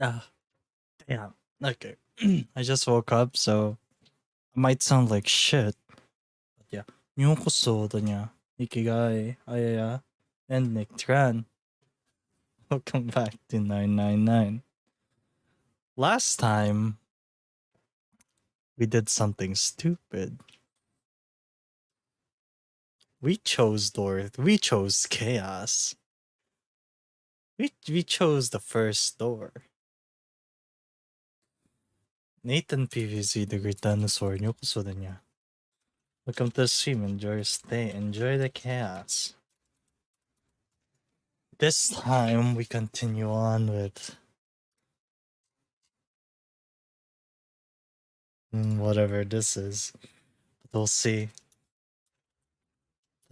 Ah, yeah. Okay. I just woke up, so I might sound like shit. But yeah. Yokoso da niya. Ikigai, Ayaya, and Nick Tran. Welcome back to 999. Last time, we did something stupid. We chose chaos. We chose the first door. Nathan PVZ, the great dinosaur, yokoso da niya. Welcome to the stream, enjoy your stay, enjoy the chaos. This time we continue on with whatever this is. But we'll see.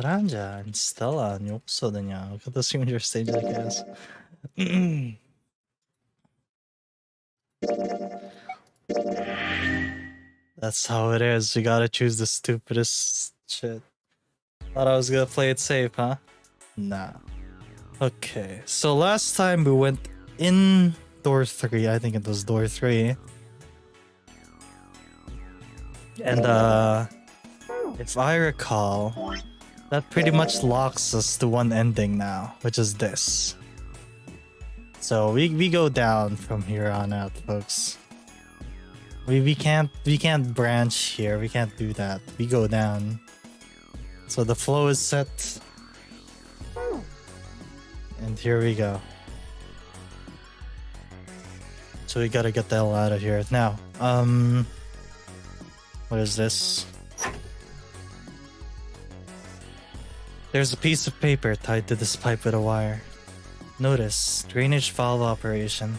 Taranja and Stella, yokoso da niya. Welcome to the stream, enjoy your stay, enjoy the chaos. That's how it is. We gotta choose the stupidest shit. Thought I was gonna play it safe, huh? Nah. Okay, so last time we went in door 3. I think it was door 3. And if I recall, that pretty much locks us to one ending now, which is this. So we go down from here on out, folks. We can't branch here. We can't do that. We go down. So the flow is set. And here we go. So we gotta get the hell out of here. Now, what is this? There's a piece of paper tied to this pipe with a wire. Notice, drainage valve operation.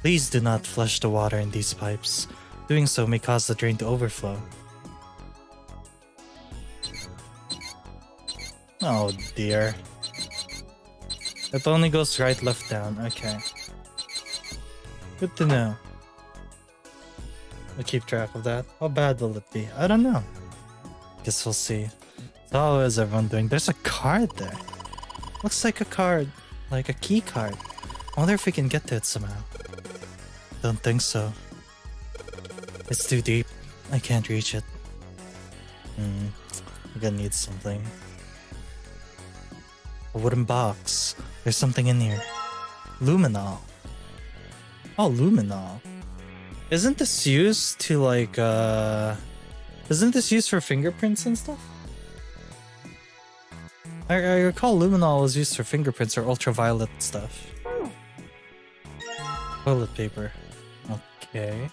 Please do not flush the water in these pipes. Doing so may cause the drain to overflow. Oh dear. It only goes right, left, down. Okay. Good to know. I'll keep track of that. How bad will it be? I don't know. Guess we'll see. So how is everyone doing? There's a card there. Looks like a card. Like a key card. I wonder if we can get to it somehow. Don't think so. It's too deep. I can't reach it. I'm gonna need something. A wooden box. There's something in here. Luminol. Oh, luminol. Isn't this used to like isn't this used for fingerprints and stuff? I recall luminol was used for fingerprints or ultraviolet stuff. Toilet paper. Okay.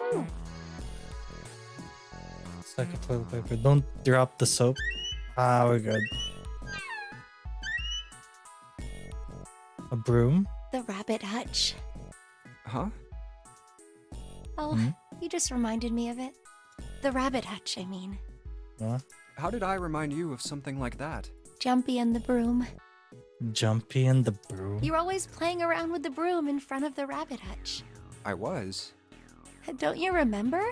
It's like a toilet paper. Don't drop the soap. Ah, we're good. A broom? The rabbit hutch. Huh? Oh, you just reminded me of it. The rabbit hutch, I mean. What? How did I remind you of something like that? Jumpy and the broom. Jumpy and the broom? You're always playing around with the broom in front of the rabbit hutch. I was. Don't you remember?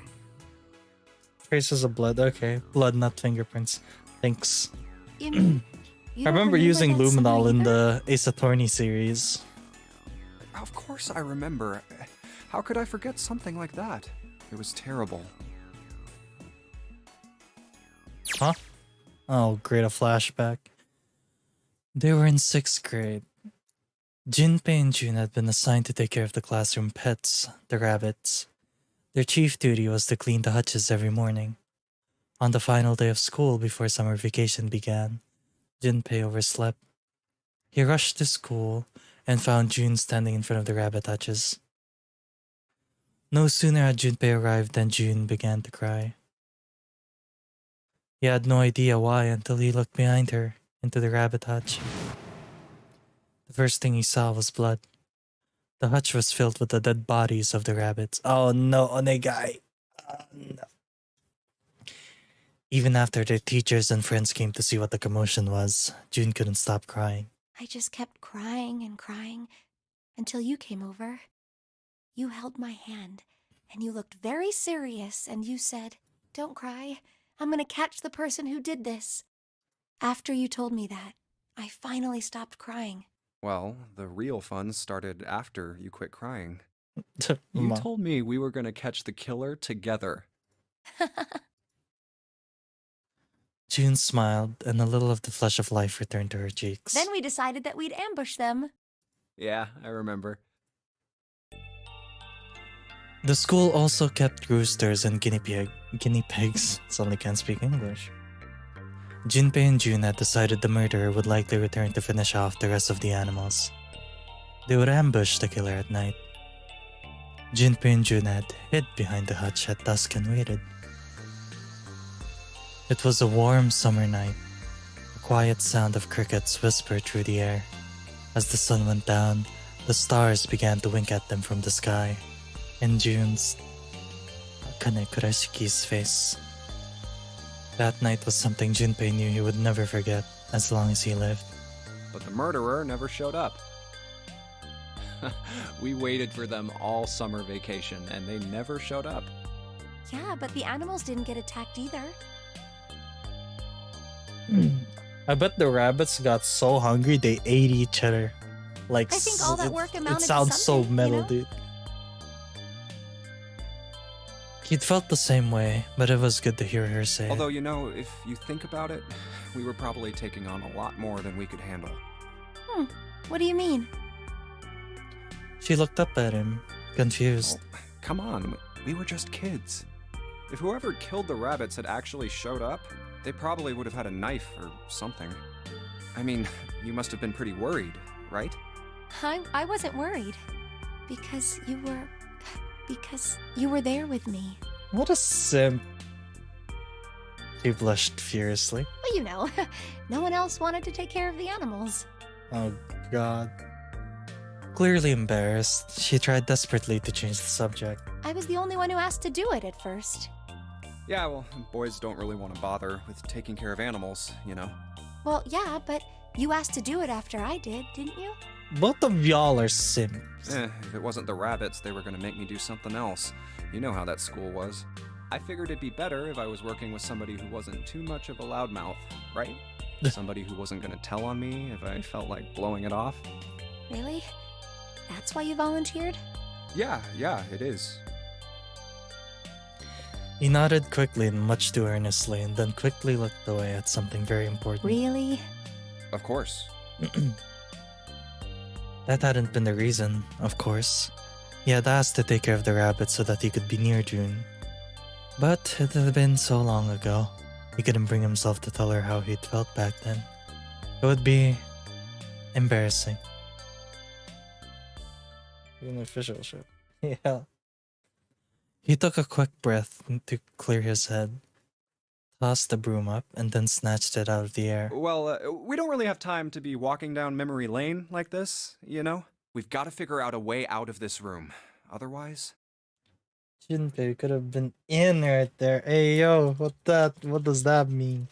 Traces of blood. Okay. Blood, not fingerprints. Thanks. You mean, you I don't remember using that summer luminol in either? the Ace Attorney series. Of course I remember. How could I forget something like that? It was terrible. Huh? Oh, great, a flashback. They were in 6th grade. Junpei and Jun had been assigned to take care of the classroom pets, the rabbits. Their chief duty was to clean the hutches every morning. On the final day of school before summer vacation began, Junpei overslept. He rushed to school and found Jun standing in front of the rabbit hutches. No sooner had Junpei arrived than Jun began to cry. He had no idea why until he looked behind her, into the rabbit hutch. The first thing he saw was blood. The hutch was filled with the dead bodies of the rabbits. Oh no, onegai! Oh, no. Even after their teachers and friends came to see what the commotion was, Jun couldn't stop crying. I just kept crying and crying until you came over. You held my hand, and you looked very serious, and you said, "Don't cry. I'm gonna catch the person who did this." After you told me that, I finally stopped crying. Well, the real fun started after you quit crying. You told me we were gonna catch the killer together. June smiled, and a little of the flush of life returned to her cheeks. Then we decided that we'd ambush them. Yeah, I remember. The school also kept roosters and guinea pigs. Suddenly can't speak English. Junpei and June had decided the murderer would likely return to finish off the rest of the animals. They would ambush the killer at night. Junpei and June had hid behind the hutch at dusk and waited. It was a warm summer night. A quiet sound of crickets whispered through the air. As the sun went down, the stars began to wink at them from the sky. In June's Kane Kurashiki's face. That night was something Junpei knew he would never forget as long as he lived. But the murderer never showed up. We waited for them all summer vacation, and they never showed up. Yeah, but the animals didn't get attacked either. I bet the rabbits got so hungry they ate each other. Like, I think all that work amounted to it sounds so something, metal, you know? dude. He'd felt the same way, but it was good to hear her say Although, you know, if you think about it, we were probably taking on a lot more than we could handle. What do you mean? She looked up at him, confused. Oh, come on, we were just kids. If whoever killed the rabbits had actually showed up, they probably would have had a knife or something. I mean, you must have been pretty worried, right? I wasn't worried. Because you were there with me. What a simp. She blushed furiously. Well, you know, no one else wanted to take care of the animals. Oh, God. Clearly embarrassed, she tried desperately to change the subject. I was the only one who asked to do it at first. Yeah, well, boys don't really want to bother with taking care of animals, you know? Well, yeah, but you asked to do it after I did, didn't you? Both of y'all are simps. If it wasn't the rabbits, they were gonna make me do something else. You know how that school was. I figured it'd be better if I was working with somebody who wasn't too much of a loudmouth, right? Somebody who wasn't gonna tell on me if I felt like blowing it off. Really? That's why you volunteered? Yeah, it is. He nodded quickly and much too earnestly, and then quickly looked away at something very important. Really? Of course. That hadn't been the reason, of course. He had asked to take care of the rabbit so that he could be near June. But it had been so long ago, he couldn't bring himself to tell her how he'd felt back then. It would be embarrassing. An officialship. Yeah. He took a quick breath to clear his head, tossed the broom up, and then snatched it out of the air. Well, we don't really have time to be walking down memory lane like this, you know? We've got to figure out a way out of this room. Otherwise... Junpei could have been in right there. Hey, yo, what does that mean?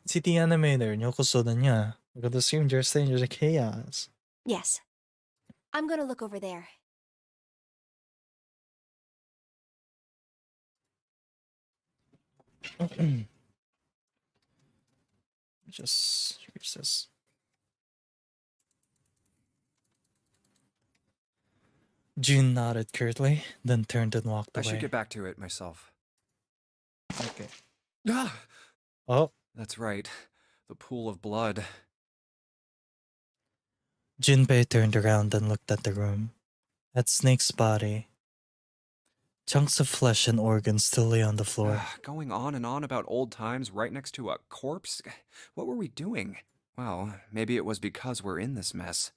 City animator, nyokoso da niya. I could assume you're stranger to chaos. Yes. I'm gonna look over there. Just reach this. June nodded curtly, then turned and walked I away. should get back to it myself. Okay. Ah! Oh, That's right. The pool of blood. Junpei turned around and looked at the room. At Snake's body, chunks of flesh and organs still lay on the floor. Going on and on about old times right next to a corpse? What were we doing? Well, maybe it was because we're in this mess.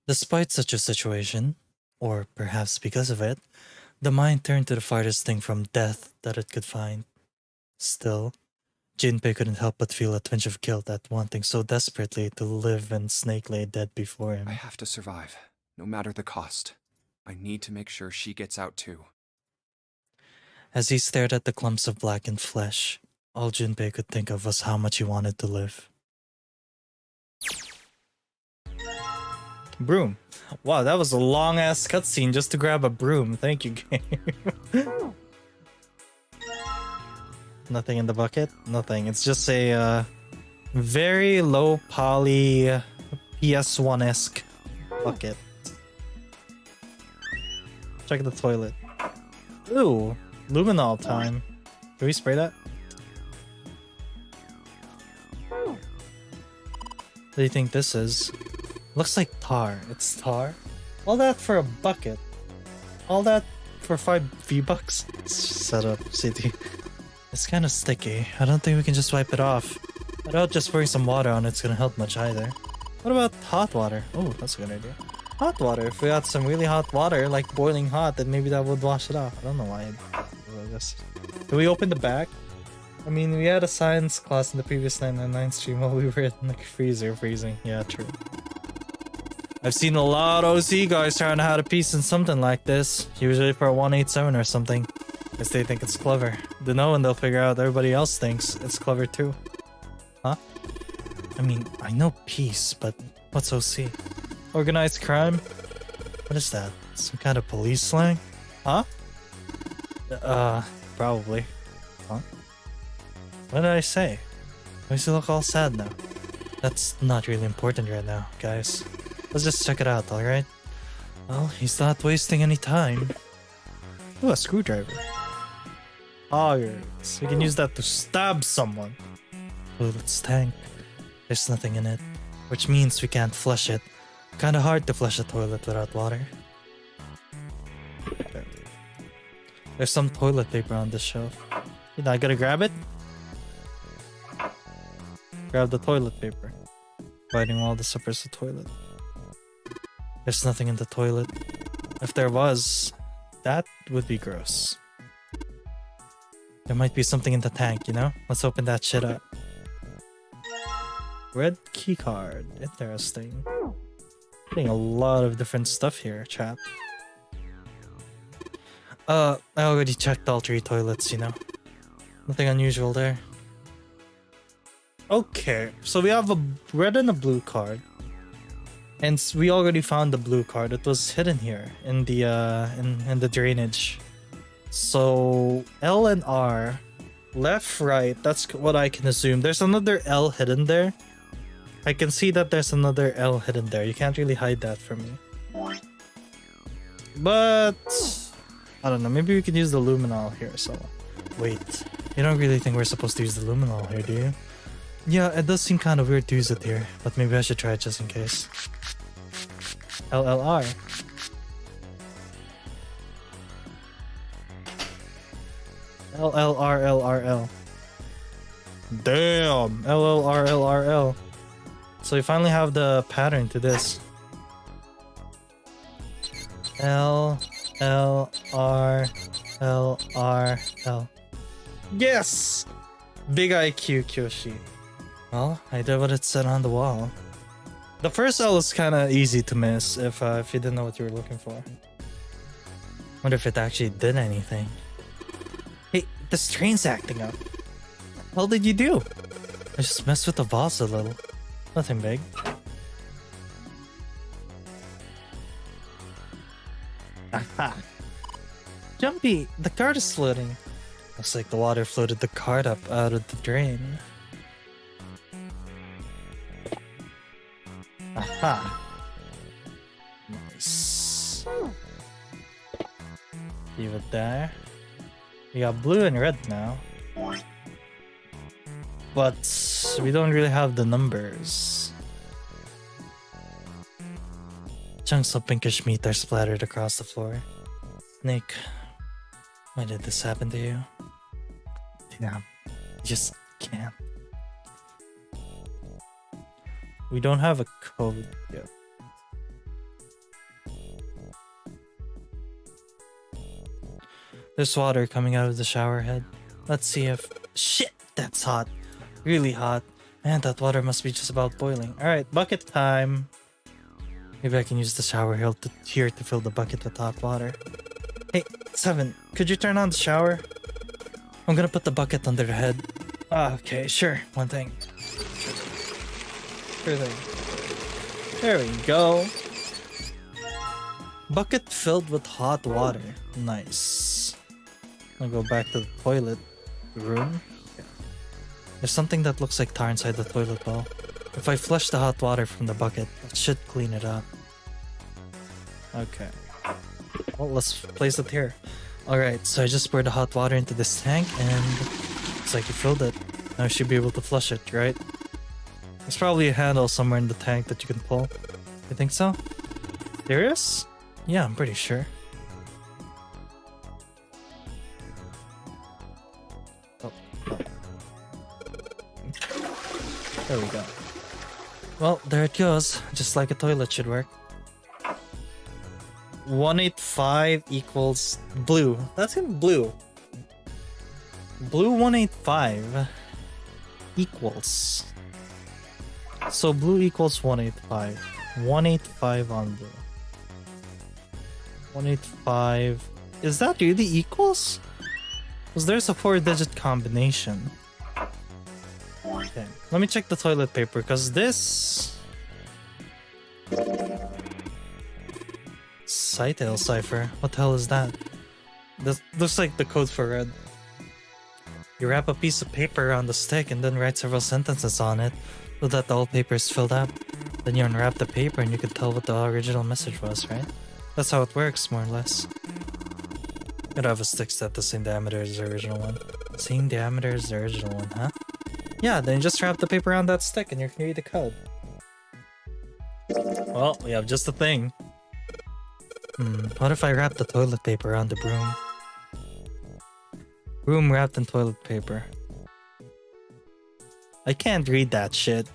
Despite such a situation, or perhaps because of it, the mind turned to the farthest thing from death that it could find. Still, Junpei couldn't help but feel a twinge of guilt at wanting so desperately to live when Snake lay dead before him. I have to survive, no matter the cost. I need to make sure she gets out too. As he stared at the clumps of blackened flesh, all Junpei could think of was how much he wanted to live. Broom. Wow, that was a long-ass cutscene just to grab a broom. Thank you, game. Nothing in the bucket? Nothing. It's just a very low poly PS1-esque bucket. check the toilet. Ooh, luminol time. Can we spray that? What do you think this is? Looks like tar. It's tar? All that for a bucket. All that for 5 V-Bucks? Set up, CT. It's kind of sticky. I don't think we can just wipe it off. I doubt just pouring some water on it's gonna help much either. What about hot water? Oh, that's a good idea. Hot water. If we got some really hot water, like boiling hot, then maybe that would wash it off. I don't know why. I guess. Can we open the back? I mean, we had a science class in the previous 999 stream while we were in the freezer freezing. Yeah, true. I've seen a lot of OC guys trying to have a piece in something like this. Usually for a 187 or something. Because they think it's clever. They know, and they'll figure out everybody else thinks it's clever too. Huh? I mean, I know peace, but what's OC? Organized crime? What is that? Some kind of police slang? Huh? Probably. Huh? What did I say? Why does he look all sad now? That's not really important right now, guys. Let's just check it out, alright? Well, he's not wasting any time. Ooh, a screwdriver. Oh, yes. We can use that to stab someone. Toilet's tank. There's nothing in it, which means we can't flush it. Kinda hard to flush a toilet without water. Okay. There's some toilet paper on this shelf. You know, I gotta grab it? Grab the toilet paper. Biting all the zippers of the toilet. There's nothing in the toilet. If there was, that would be gross. There might be something in the tank, you know? Let's open that shit up. Red keycard. Interesting. Getting a lot of different stuff here, chat. I already checked all 3 toilets, you know? Nothing unusual there. Okay, so we have a red and a blue card. And we already found the blue card. It was hidden here in the in the drainage. So L and R, left, right. That's what I can assume. There's another L hidden there. I can see that there's another L hidden there. You can't really hide that from me. But I don't know. Maybe we can use the luminol here. So wait, you don't really think we're supposed to use the luminol here, do you? Yeah, it does seem kind of weird to use it here, but maybe I should try it just in case. LLR. LLRLRL. Damn! LLRLRL. So we finally have the pattern to this. L L R L R L. Yes! Big IQ Kyoshi. Well, I did what it said on the wall. The first L is kind of easy to miss if you didn't know what you were looking for. Wonder if it actually did anything. Hey, this train's acting up. What the hell did you do? I just messed with the valves a little. Nothing big. Aha! Jumpy, the card is floating. Looks like the water floated the card up out of the drain. Aha! Nice. Leave it there. We got blue and red now. But we don't really have the numbers. Chunks of pinkish meat are splattered across the floor. Snake, why did this happen to you? Damn, I just can't. We don't have a code yet. There's water coming out of the shower head. Let's see if... Shit, that's hot. Really hot. Man, that water must be just about boiling. Alright, bucket time. Maybe I can use the shower here to fill the bucket with hot water. Hey, Seven, could you turn on the shower? I'm gonna put the bucket under the head. Okay, sure. One thing. Sure thing. There we go. Bucket filled with hot water. Nice. I'll go back to the toilet room. There's something that looks like tar inside the toilet bowl. If I flush the hot water from the bucket, it should clean it up. Okay. Well, let's place it here. Alright, so I just poured the hot water into this tank and it's like you filled it. Now you should be able to flush it, right? There's probably a handle somewhere in the tank that you can pull. You think so? Serious? Yeah, I'm pretty sure. Oh. There we go. Well, there it goes. Just like a toilet should work. 185 equals blue. That's in blue. Blue 185 equals. So blue equals 185. 185 on blue. 185. Is that really equals? Because there's a 4-digit combination. Okay, let me check the toilet paper because this. Cytail cipher. What the hell is that? This looks like the code for red. You wrap a piece of paper around the stick and then write several sentences on it so that the whole paper is filled up. Then you unwrap the paper and you can tell what the original message was, right? That's how it works, more or less. Gotta have a stick set the same diameter as the original one. Same diameter as the original one, huh? Yeah, then just wrap the paper around that stick and you can read the code. Well, we have just a thing. What if I wrap the toilet paper around the broom? Broom wrapped in toilet paper. I can't read that shit.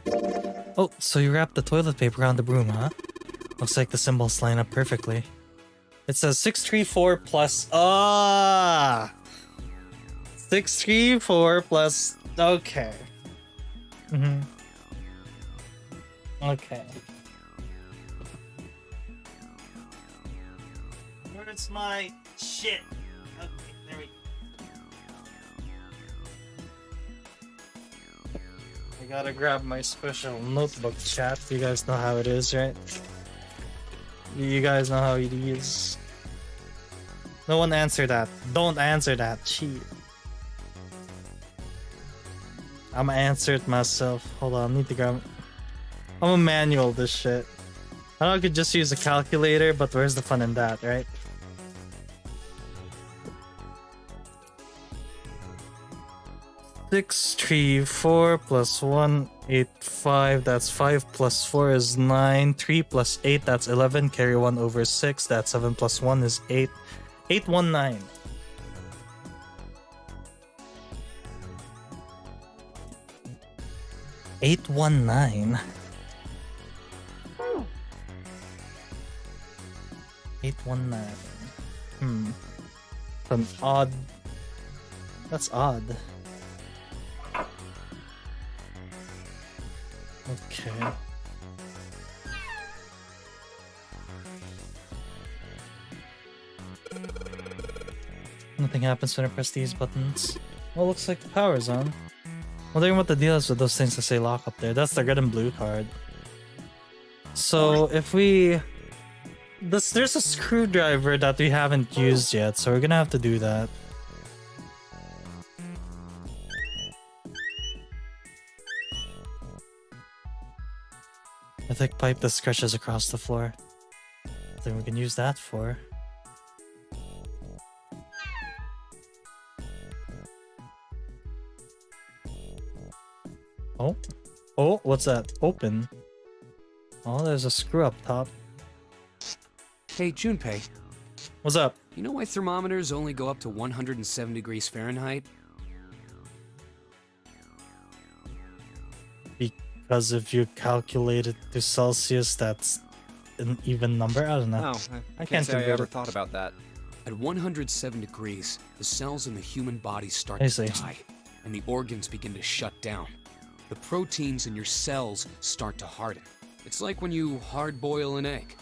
Oh, so you wrap the toilet paper around the broom, huh? Looks like the symbols line up perfectly. It says 634 plus... 634 plus... Okay. Okay. Where's my shit? Okay, there we go. I gotta grab my special notebook, chat. You guys know how it is, right? You guys know how it is. No one answer that. Don't answer that. Cheat. I'ma answer it myself. Hold on, I need to grab... I'm a manual this shit. I know I could just use a calculator, but where's the fun in that, right? Six, 3, 4 plus 1, 8, 5. That's 5 plus 4 is 9. 3 plus 8, that's 11. Carry 1 over 6. That's 7 plus 1 is 8. 819. Eight 819. 819. An odd. That's odd. Okay. Nothing happens when I press these buttons. Well, looks like the power's on. Wondering what the deal is with those things that say lock up there. That's the red and blue card. So if we... There's a screwdriver that we haven't used yet, so we're gonna have to do that. A thick pipe that stretches across the floor. Then we can use that for... Oh? Oh, what's that? Open. Oh, there's a screw up top. Hey, Junpei, What's up? you know why thermometers only go up to 107 degrees Fahrenheit? Because if you calculate it to Celsius, that's an even number? I don't know. No, I can't can't say I convert ever it. thought about that. At 107 degrees, the cells in the human body start I to see. die, and the organs begin to shut down. The proteins in your cells start to harden. It's like when you hard-boil an egg.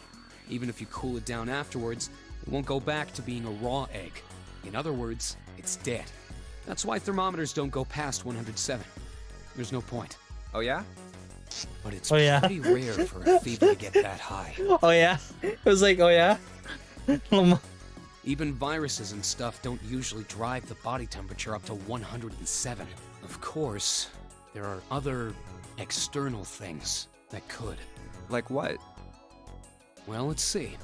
Even if you cool it down afterwards, it won't go back to being a raw egg. In other words, it's dead. That's why thermometers don't go past 107. There's no point. Oh yeah? But it's Oh, yeah. pretty rare for a fever to get that high. Oh yeah? It was like, oh yeah? Even viruses and stuff don't usually drive the body temperature up to 107. Of course, there are other external things that could. Like what? Well, let's see.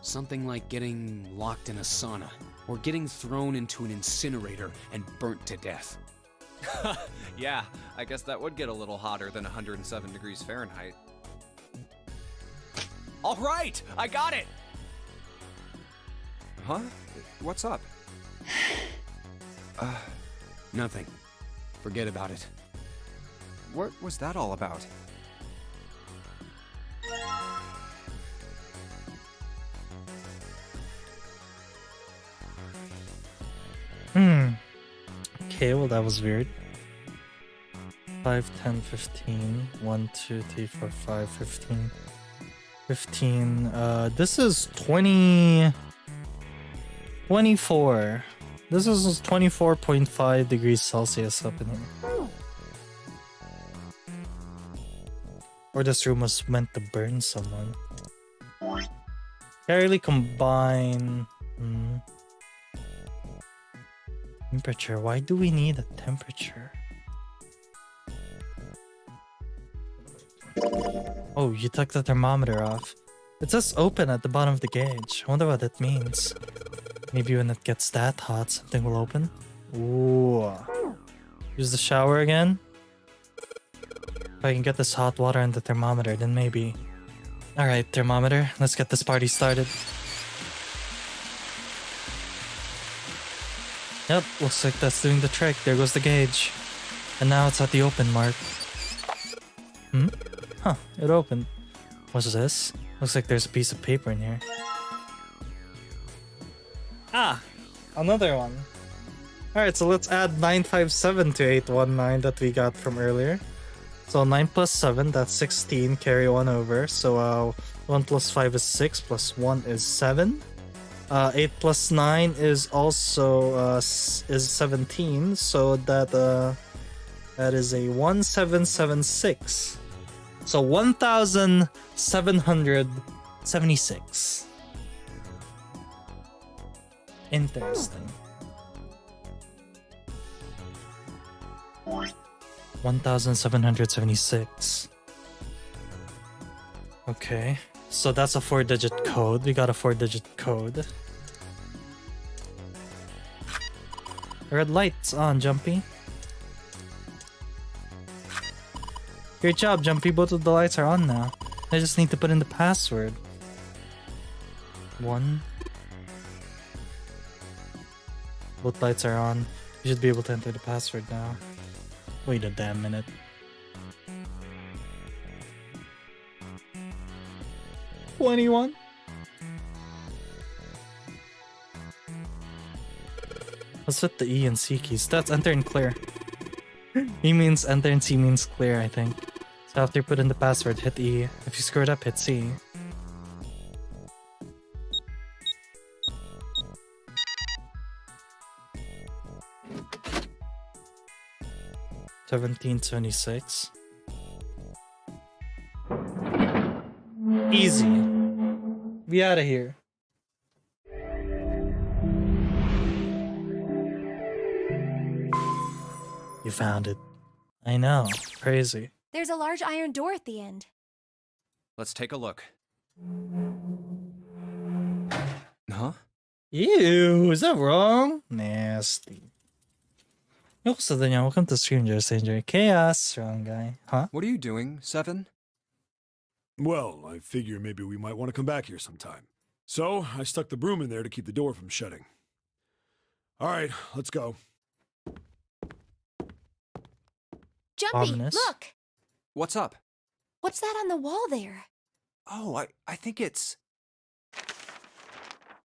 Something like getting locked in a sauna, or getting thrown into an incinerator and burnt to death. Yeah, I guess that would get a little hotter than 107 degrees Fahrenheit. All right, I got it! Huh? What's up? Nothing. Forget about it. What was that all about? Okay, well that was weird. 5, 10, 15. 1, 2, 3, 4, 5, 15. 15. This is 20. 24. This is 24.5 degrees Celsius up in here. Or this room was meant to burn someone. Can't really combine. Temperature. Why do we need a temperature? Oh, you took the thermometer off. It says open at the bottom of the gauge. I wonder what that means. Maybe when it gets that hot, something will open. Ooh. Use the shower again. If I can get this hot water in the thermometer, then maybe. Alright, thermometer. Let's get this party started. Yep, looks like that's doing the trick. There goes the gauge. And now it's at the open mark. Huh, it opened. What's this? Looks like there's a piece of paper in here. Ah, another one. Alright, so let's add 957 to 819 that we got from earlier. So 9 plus 7, that's 16, carry 1 over. So 1 plus 5 is 6, plus 1 is 7. 8 plus 9 is also is 17, so that is a 1776. So 1776. Interesting. 1776. Okay. So that's a 4-digit code. We got a 4-digit code. Red lights on, Jumpy. Great job, Jumpy. Both of the lights are on now. I just need to put in the password. 1. Both lights are on. You should be able to enter the password now. Wait a damn minute. $21. Let's hit the E and C keys. That's enter and clear. E means enter and C means clear, I think. So after you put in the password, hit E. If you screw it up, hit C. $17.26. Easy. Be out of here. You found it. I know. Crazy. There's a large iron door at the end. Let's take a look. Huh? Ew, is that wrong? Nasty. Welcome to Stranger Stranger Chaos, wrong guy. Huh? What are you doing, Seven? Well, I figure maybe we might want to come back here sometime. So, I stuck the broom in there to keep the door from shutting. Alright, let's go. Jumpy, Ominous. look! What's up? What's that on the wall there? Oh, I think it's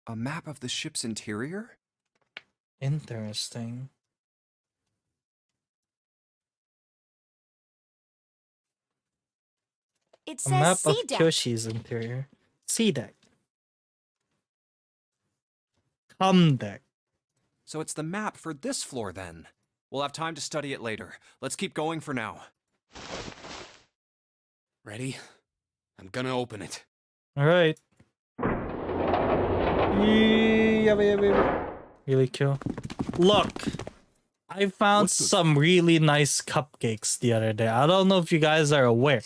a map of the ship's interior? Interesting. It A says map of sea deck. Kyoshi's interior. Sea deck. Come deck. So it's the map for this floor then. We'll have time to study it later. Let's keep going for now. Ready? I'm gonna open it. Alright. Really cool. Look! I found some really nice cupcakes the other day. I don't know if you guys are aware,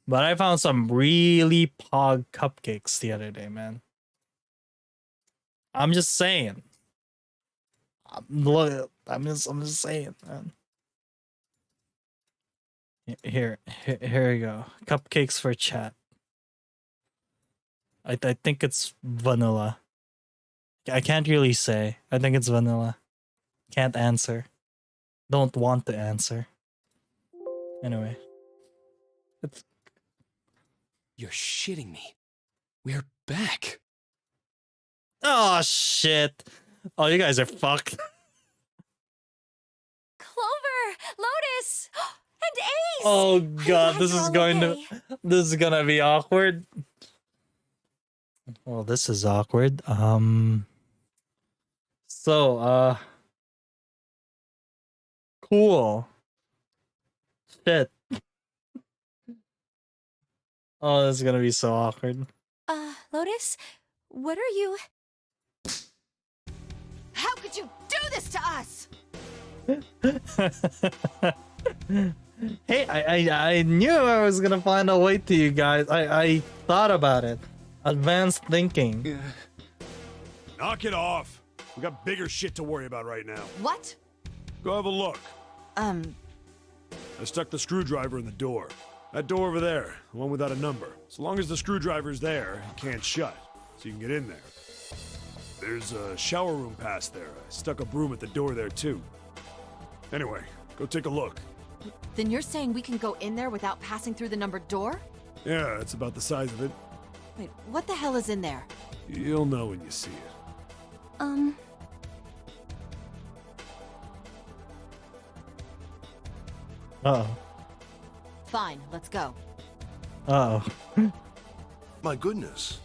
but I found some really pog cupcakes the other day, man. I'm just saying. Look, I'm just saying, man. Here we go. Cupcakes for chat. I think it's vanilla. I can't really say. I think it's vanilla. Can't answer. Don't want to answer. Anyway. It's... You're shitting me. We're back. Oh, shit. Oh, you guys are fucked. Clover! Lotus! And Ace! Oh, I'm God. glad This you're is all going okay. to... This is gonna be awkward. Well, this is awkward. So, cool. Shit. Oh, this is gonna be so awkward. Lotus? What are you... How could you do this to us? Hey, I knew I was gonna find a way to you guys. I thought about it. Advanced thinking. Knock it off. We got bigger shit to worry about right now. What? Go have a look. Um, I stuck the screwdriver in the door. That door over there, the one without a number. So long as the screwdriver's there, it can't shut, so you can get in there. There's a shower room past there. I stuck a broom at the door there too. Anyway, go take a look. then you're saying we can go in there without passing through the numbered door? Yeah, it's about the size of it. Wait, what the hell is in there? You'll know when you see it. Uh-oh. Fine, let's go. Uh-oh. My goodness.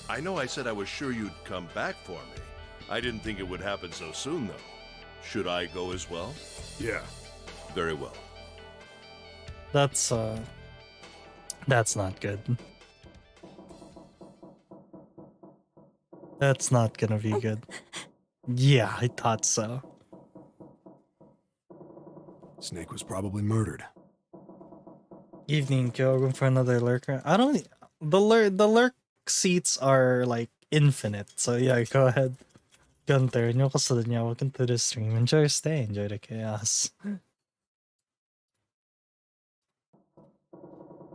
I know I said I was sure you'd come back for me. I didn't think it would happen so soon, though. Should I go as well? Yeah. Very well. That's not good. That's not gonna be good. Yeah, I thought so. Snake was probably murdered. Evening, Joe. Room for another lurker. I don't... The lurk seats are, like, infinite. So, yeah, go ahead. Gunther, welcome to the stream. Enjoy your stay. Enjoy the chaos.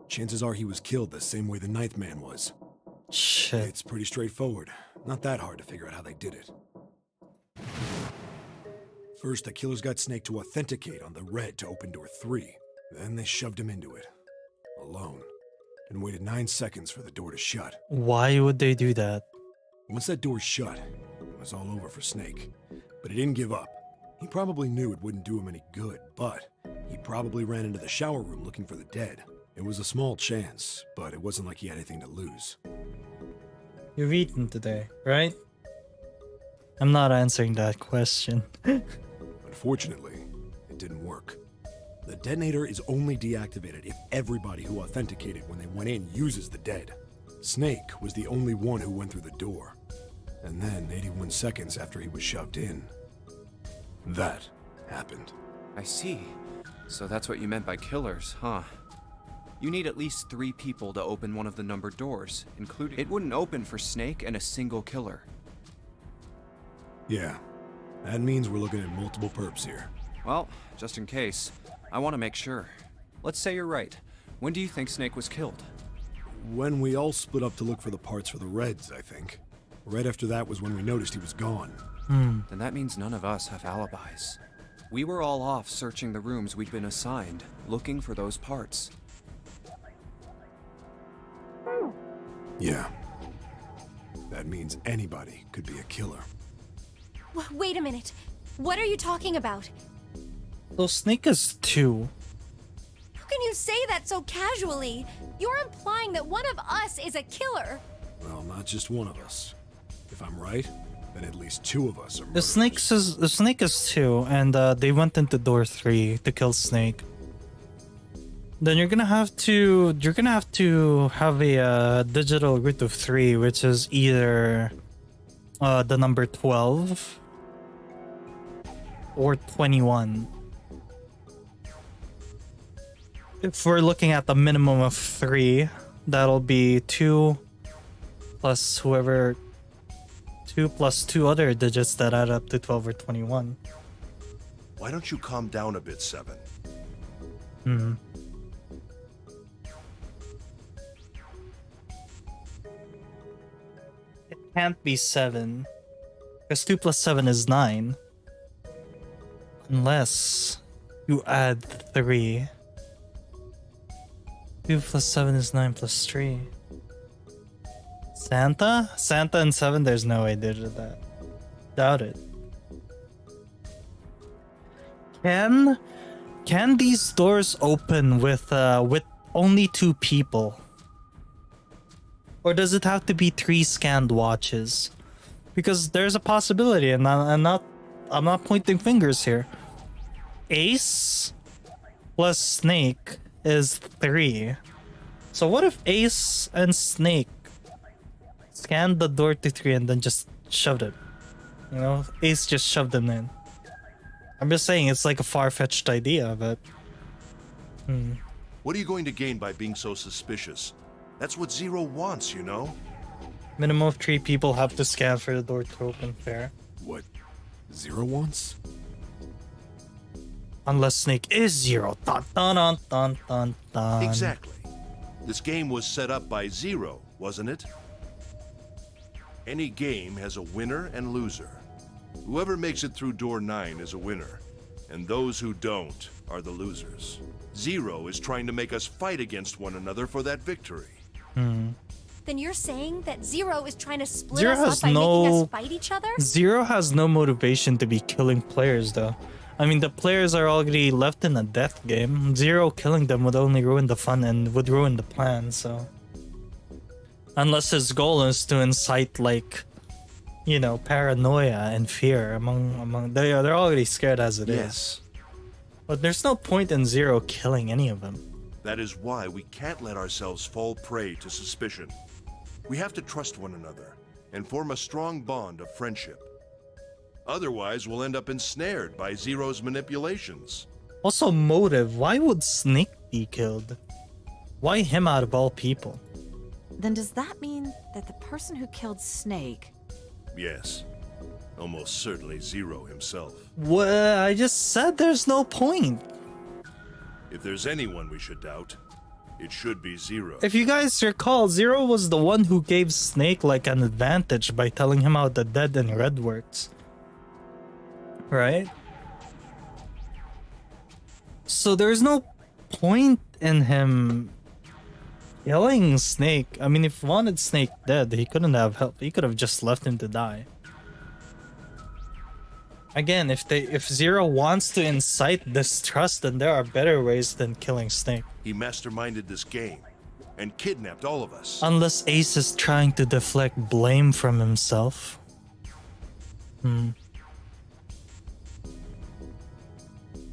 Chances are he was killed the same way the ninth man was. Shit. It's pretty straightforward. Not that hard to figure out how they did it. First, the killers got Snake to authenticate on the red to open door 3. Then they shoved him into it. Alone. And waited 9 seconds for the door to shut. Why would they do that? Once that door shut, it was all over for Snake. But he didn't give up. He probably knew it wouldn't do him any good, but he probably ran into the shower room looking for the dead. It was a small chance, but it wasn't like he had anything to lose. You've eaten today, right? I'm not answering that question. Unfortunately, it didn't work. The detonator is only deactivated if everybody who authenticated when they went in uses the dead. Snake was the only one who went through the door. And then, 81 seconds after he was shoved in, that happened. I see. So that's what you meant by killers, huh? You need at least 3 people to open one of the numbered doors, including... It wouldn't open for Snake and a single killer. Yeah, that means we're looking at multiple perps here. Well, just in case, I want to make sure. Let's say you're right. When do you think Snake was killed? When we all split up to look for the parts for the Reds, I think. Right after that was when we noticed he was gone. Then that means none of us have alibis. We were all off searching the rooms we'd been assigned, looking for those parts. Yeah. That means anybody could be a killer. Wait a minute. What are you talking about? So Snake is 2. How can you say that so casually? You're implying that one of us is a killer. Well, not just one of us. If I'm right, then at least 2 of us are The murderers. Snake is 2, and they went into door 3 to kill Snake. Then you're gonna have to have a digital root of 3, which is either the number 12 or 21. If we're looking at the minimum of 3, that'll be 2 plus whoever 2 plus 2 other digits that add up to 12 or 21. Why don't you calm down a bit, 7? Hmm. It can't be 7. Because 2 plus 7 is 9. Unless you add 3. 2 plus 7 is 9 plus 3. Santa? Santa and 7? There's no way they did that. Doubt it. Can these doors open with only 2 people? Or does it have to be 3 scanned watches? Because there's a possibility, and I'm not pointing fingers here. Ace plus Snake is 3. So what if Ace and Snake scanned the door to 3 and then just shoved it? You know, Ace just shoved them in. I'm just saying it's like a far-fetched idea, but... What are you going to gain by being so suspicious? That's what Zero wants, you know? Minimum of 3 people have to scan for the door to open, fair. What Zero wants? Unless Snake is Zero. Dun, dun, dun, dun, dun, dun. Exactly. This game was set up by Zero, wasn't it? Any game has a winner and loser. Whoever makes it through door 9 is a winner, and those who don't are the losers. Zero is trying to make us fight against one another for that victory. Then you're saying that Zero is trying to split Zero us has up by no- making us fight each other? Zero has no motivation to be killing players, though. I mean, the players are already left in a death game. Zero killing them would only ruin the fun and would ruin the plan, so... Unless his goal is to incite, like, you know, paranoia and fear among they're already scared as it is. Yes. But there's no point in Zero killing any of them. That is why we can't let ourselves fall prey to suspicion. We have to trust one another and form a strong bond of friendship. Otherwise, we'll end up ensnared by Zero's manipulations. Also, motive. Why would Snake be killed? Why him out of all people? Then does that mean that the person who killed Snake... Yes. Almost certainly Zero himself. Well, I just said there's no point. If there's anyone we should doubt, it should be Zero. If you guys recall, Zero was the one who gave Snake like an advantage by telling him how the dead and red works. Right? So there's no point in him killing Snake. I mean, if he wanted Snake dead, he couldn't have helped. He could have just left him to die. Again, if Zero wants to incite distrust, then there are better ways than killing Snake. He masterminded this game and kidnapped all of us. Unless Ace is trying to deflect blame from himself.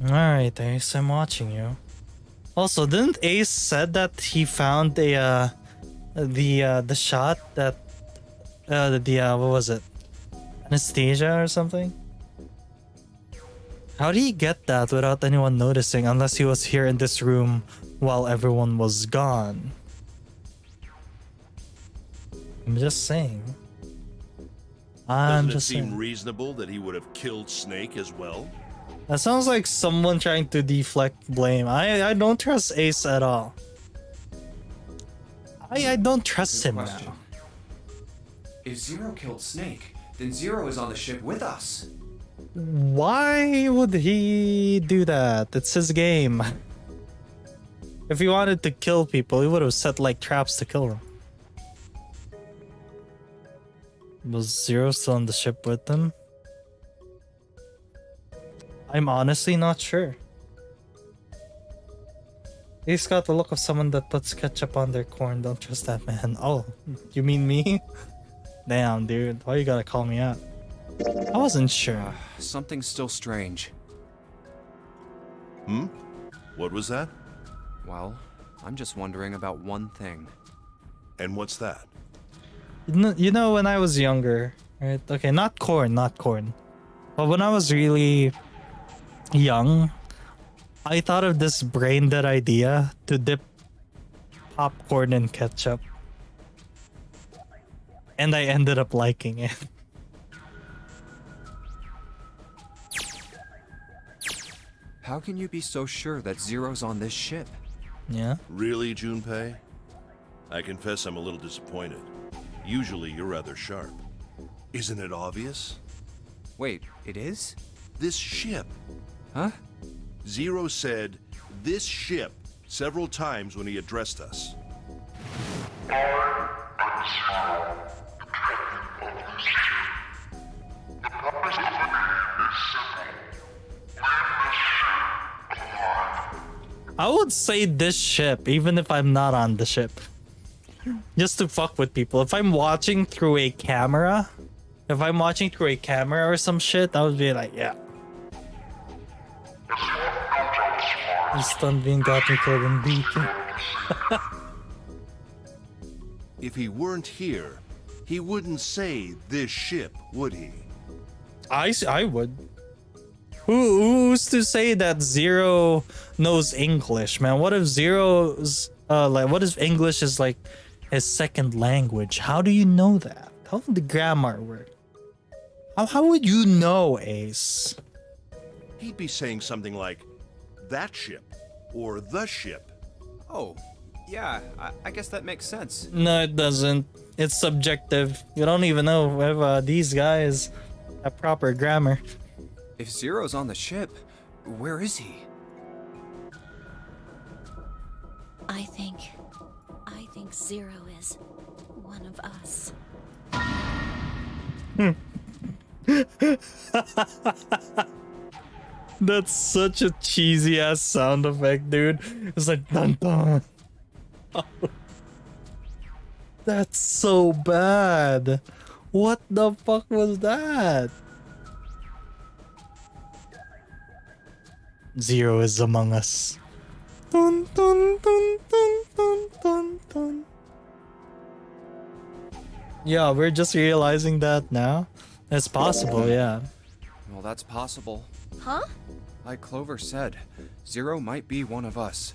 Alright, Ace, I'm watching you. Also, didn't Ace said that he found the shot that what was it? Anesthesia or something? How did he get that without anyone noticing unless he was here in this room while everyone was gone? I'm just saying. Doesn't it seem reasonable that he would have killed Snake as well? That sounds like someone trying to deflect blame. I don't trust Ace at all. I don't trust him now. If Zero killed Snake, then Zero is on the ship with us. Why would he do that? It's his game. If he wanted to kill people, he would have set like traps to kill them. Was Zero still on the ship with them? I'm honestly not sure. He's got the look of someone that puts ketchup on their corn. Don't trust that man. Oh, you mean me? Damn, dude. Why you gotta call me out? I wasn't sure. Something's still strange. What was that? Well, I'm just wondering about one thing. And what's that? You know, when I was younger, right? Okay, not corn. But when I was really young, I thought of this brain dead idea to dip popcorn in ketchup. And I ended up liking it. How can you be so sure that Zero's on this ship? Yeah. Really, Junpei? I confess I'm a little disappointed. Usually you're rather sharp. Isn't it obvious? Wait, it is? This ship. Huh? Zero said, this ship, several times when he addressed us. I would say this ship, even if I'm not on the ship. Just to fuck with people. If I'm watching through a camera, or some shit, I would be like, yeah. This stun being got me killed and beaten. If he weren't here, he wouldn't say this ship, would he? I would. Who's to say that Zero knows English, man? What if Zero's what if English is like his second language? How do you know that? How would the grammar work? How would you know, Ace? He'd be saying something like, that ship, or the ship. Oh, yeah, I guess that makes sense. No, it doesn't. It's subjective. You don't even know if these guys have proper grammar. If Zero's on the ship, where is he? I think Zero is one of us. That's such a cheesy ass sound effect, dude. It's like dun dun. That's so bad. What the fuck was that? Zero is among us. Dun dun dun dun dun dun dun. Yeah, we're just realizing that now. It's possible, yeah. Well, that's possible. Huh? Like Clover said, Zero might be one of us.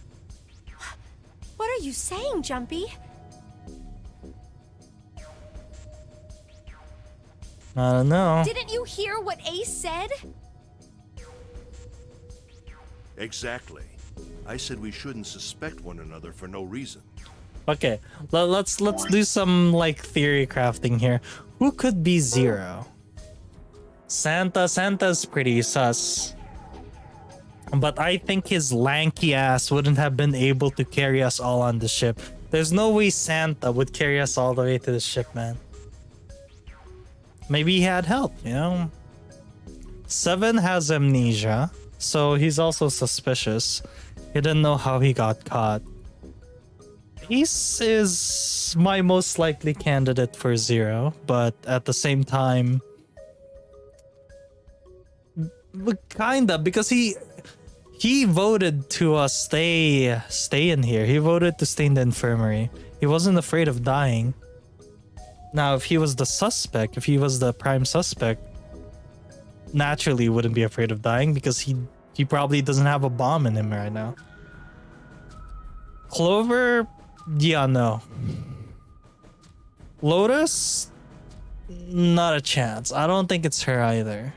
What are you saying, Jumpy? I don't know. Didn't you hear what Ace said? Exactly. I said we shouldn't suspect one another for no reason. Okay, let's do some like theory crafting here. Who could be Zero? Santa's pretty sus. But I think his lanky ass wouldn't have been able to carry us all on the ship. There's no way Santa would carry us all the way to the ship, man. Maybe he had help, you know? 7 has amnesia, so he's also suspicious. He didn't know how he got caught. Ace is my most likely candidate for Zero, but at the same time, kinda, because he voted to stay in here. He voted to stay in the infirmary. He wasn't afraid of dying. Now, if he was the suspect, if he was the prime suspect, naturally he wouldn't be afraid of dying because he probably doesn't have a bomb in him right now. Clover, yeah, no. Lotus, not a chance. I don't think it's her either.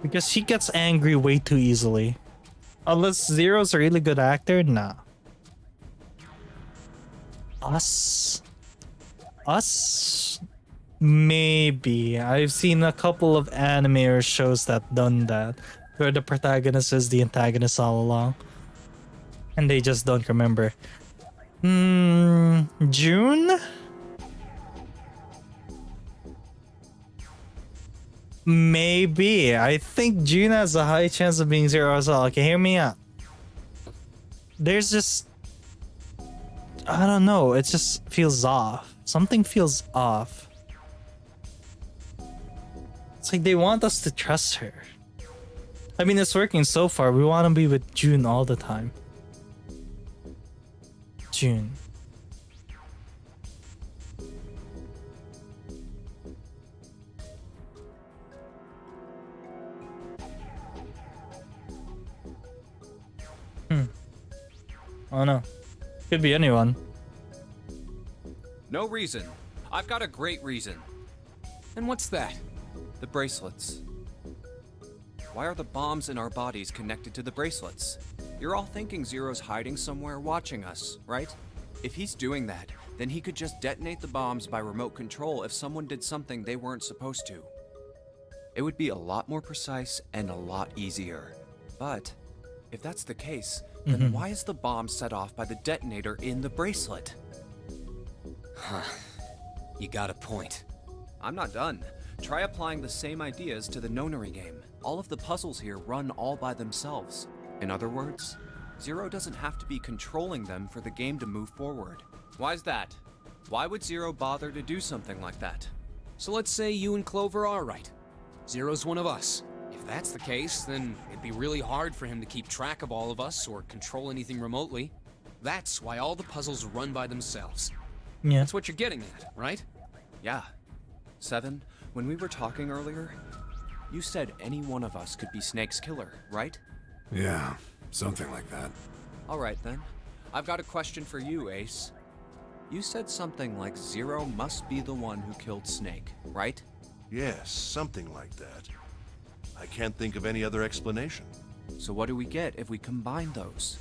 Because she gets angry way too easily. Unless Zero's a really good actor, nah. Us, maybe. I've seen a couple of anime or shows that done that, where the protagonist is the antagonist all along, and they just don't remember. June? Maybe. I think June has a high chance of being Zero as well. Okay, hear me out. There's just... I don't know. It just feels off. Something feels off. It's like they want us to trust her. I mean, it's working so far. We want to be with June all the time. June. Oh no. Could be anyone. No reason. I've got a great reason. And what's that? The bracelets. Why are the bombs in our bodies connected to the bracelets? You're all thinking Zero's hiding somewhere watching us, right? If he's doing that, then he could just detonate the bombs by remote control if someone did something they weren't supposed to. It would be a lot more precise and a lot easier. But if that's the case, then why is the bomb set off by the detonator in the bracelet? Huh. You got a point. I'm not done. Try applying the same ideas to the Nonary game. All of the puzzles here run all by themselves. In other words, Zero doesn't have to be controlling them for the game to move forward. Why's that? Why would Zero bother to do something like that? So let's say you and Clover are right. Zero's one of us. If that's the case, then it'd be really hard for him to keep track of all of us or control anything remotely. That's why all the puzzles run by themselves. Yeah. That's what you're getting at, right? Yeah. 7, when we were talking earlier, you said any one of us could be Snake's killer, right? Yeah, something like that. Alright then. I've got a question for you, Ace. You said something like Zero must be the one who killed Snake, right? Yes, something like that. I can't think of any other explanation. So what do we get if we combine those?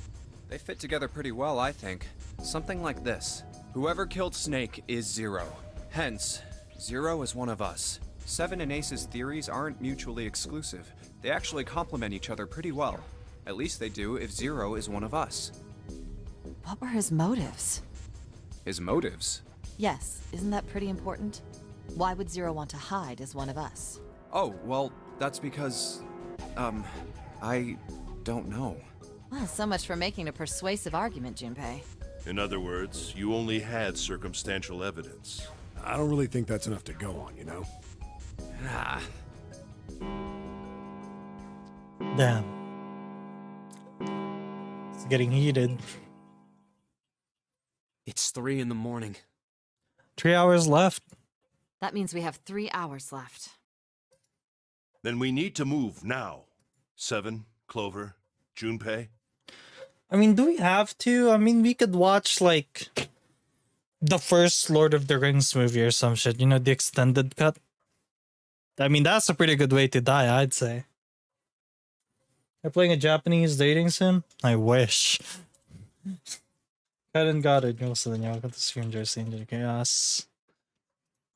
They fit together pretty well, I think. Something like this. Whoever killed Snake is Zero. Hence, Zero is one of us. 7 and Ace's theories aren't mutually exclusive. They actually complement each other pretty well. At least they do if Zero is one of us. What were his motives? His motives? Yes, isn't that pretty important? Why would Zero want to hide as one of us? Oh, well, that's because... I don't know. Well, so much for making a persuasive argument, Junpei. In other words, you only had circumstantial evidence. I don't really think that's enough to go on, you know? Ah. Damn. It's getting heated. It's 3 in the morning. 3 hours left. That means we have 3 hours left. Then we need to move now. 7, Clover, Junpei. I mean, do we have to? I mean, we could watch, like, the first Lord of the Rings movie or some shit. You know, the extended cut. I mean, that's a pretty good way to die, I'd say. They're playing a Japanese dating sim? I wish. Hadn't got it. Most of the got the stranger into chaos.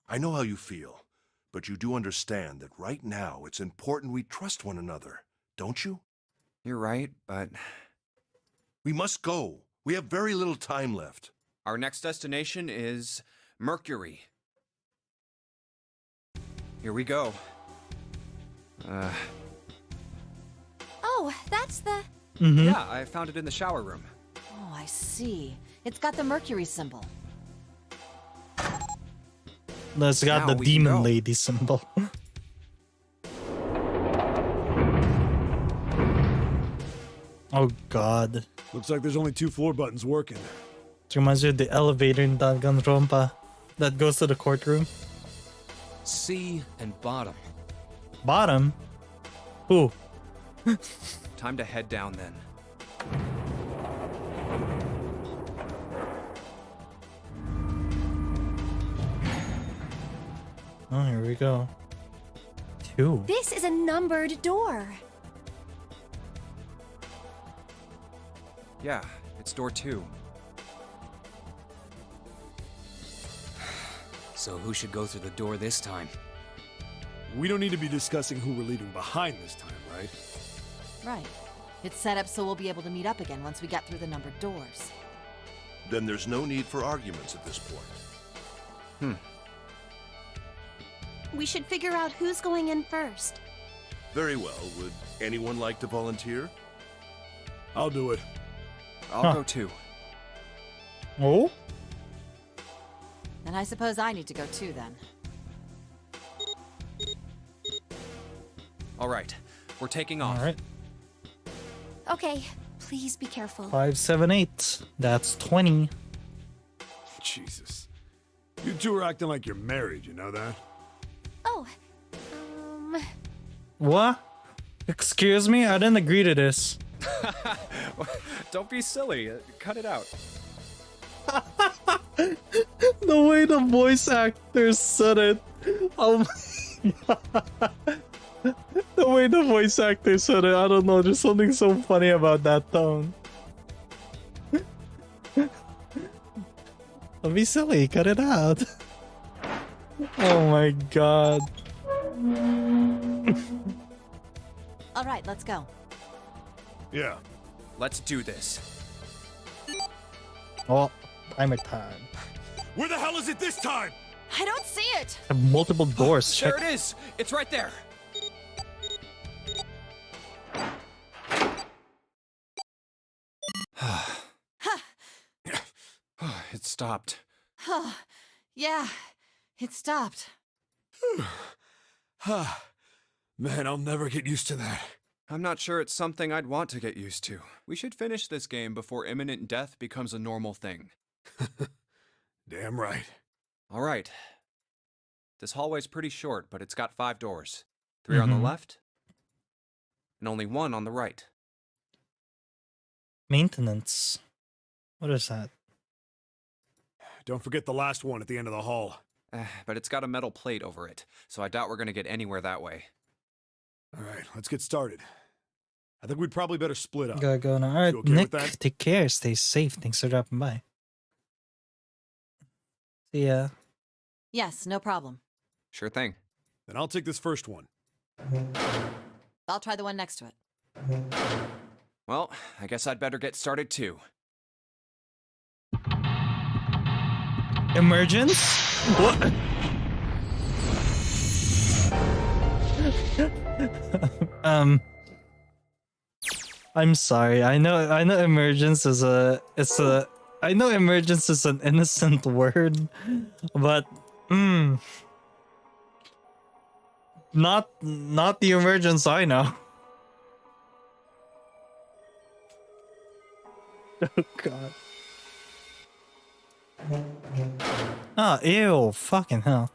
I know how you feel, but you do understand that right now it's important we trust one another, don't you? You're right, but... We must go. We have very little time left. Our next destination is Mercury. Here we go. Oh, that's the... Yeah, I found it in the shower room. Oh, I see. It's got the Mercury symbol. It's got Now the we can demon go. lady symbol. Oh god. Looks like there's only 2 floor buttons working. It reminds me of the elevator in Danganronpa that goes to the courtroom. C and bottom. Bottom? Who? Time to head down then. Oh, here we go. 2. This is a numbered door. Yeah, it's door 2. So who should go through the door this time? We don't need to be discussing who we're leaving behind this time, right? Right. It's set up so we'll be able to meet up again once we get through the numbered doors. Then there's no need for arguments at this point. We should figure out who's going in first. Very well. Would anyone like to volunteer? I'll do it. I'll go too. Oh? And I suppose I need to go too then. All right, we're taking off. Alright. Okay, please be careful. 5, 7, 8. That's 20. Jesus. You two are acting like you're married, you know that? Oh, What? Excuse me? I didn't agree to this. Don't be silly. Cut it out. The way the voice actor said it. Oh my god. The The way the voice actor said it, I don't know. There's something so funny about that tone. Don't be silly. Cut it out. Oh my god. All right, let's go. Yeah. Let's do this. Oh, timer time. Where the hell is it this time? I don't see it. Multiple doors. Check. There it is! It's right there! It stopped. Yeah, it stopped. Man, I'll never get used to that. I'm not sure it's something I'd want to get used to. We should finish this game before imminent death becomes a normal thing. Damn right. All right. This hallway's pretty short, but it's got 5 doors. 3 on the left, and only 1 on the right. Maintenance. What is that? Don't forget the last one at the end of the hall. But it's got a metal plate over it, so I doubt we're gonna get anywhere that way. All right, let's get started. I think we'd probably better split up. Gotta go now. Alright, You okay Nick, with that? take care. Stay safe. Thanks for dropping by. See ya. Yes, no problem. Sure thing. Then I'll take this first one. I'll try the one next to it. Well, I guess I'd better get started too. Emergence? What? I'm sorry. I know emergence is I know emergence is an innocent word, but not the emergence I know. Oh god. Oh, ew, fucking hell.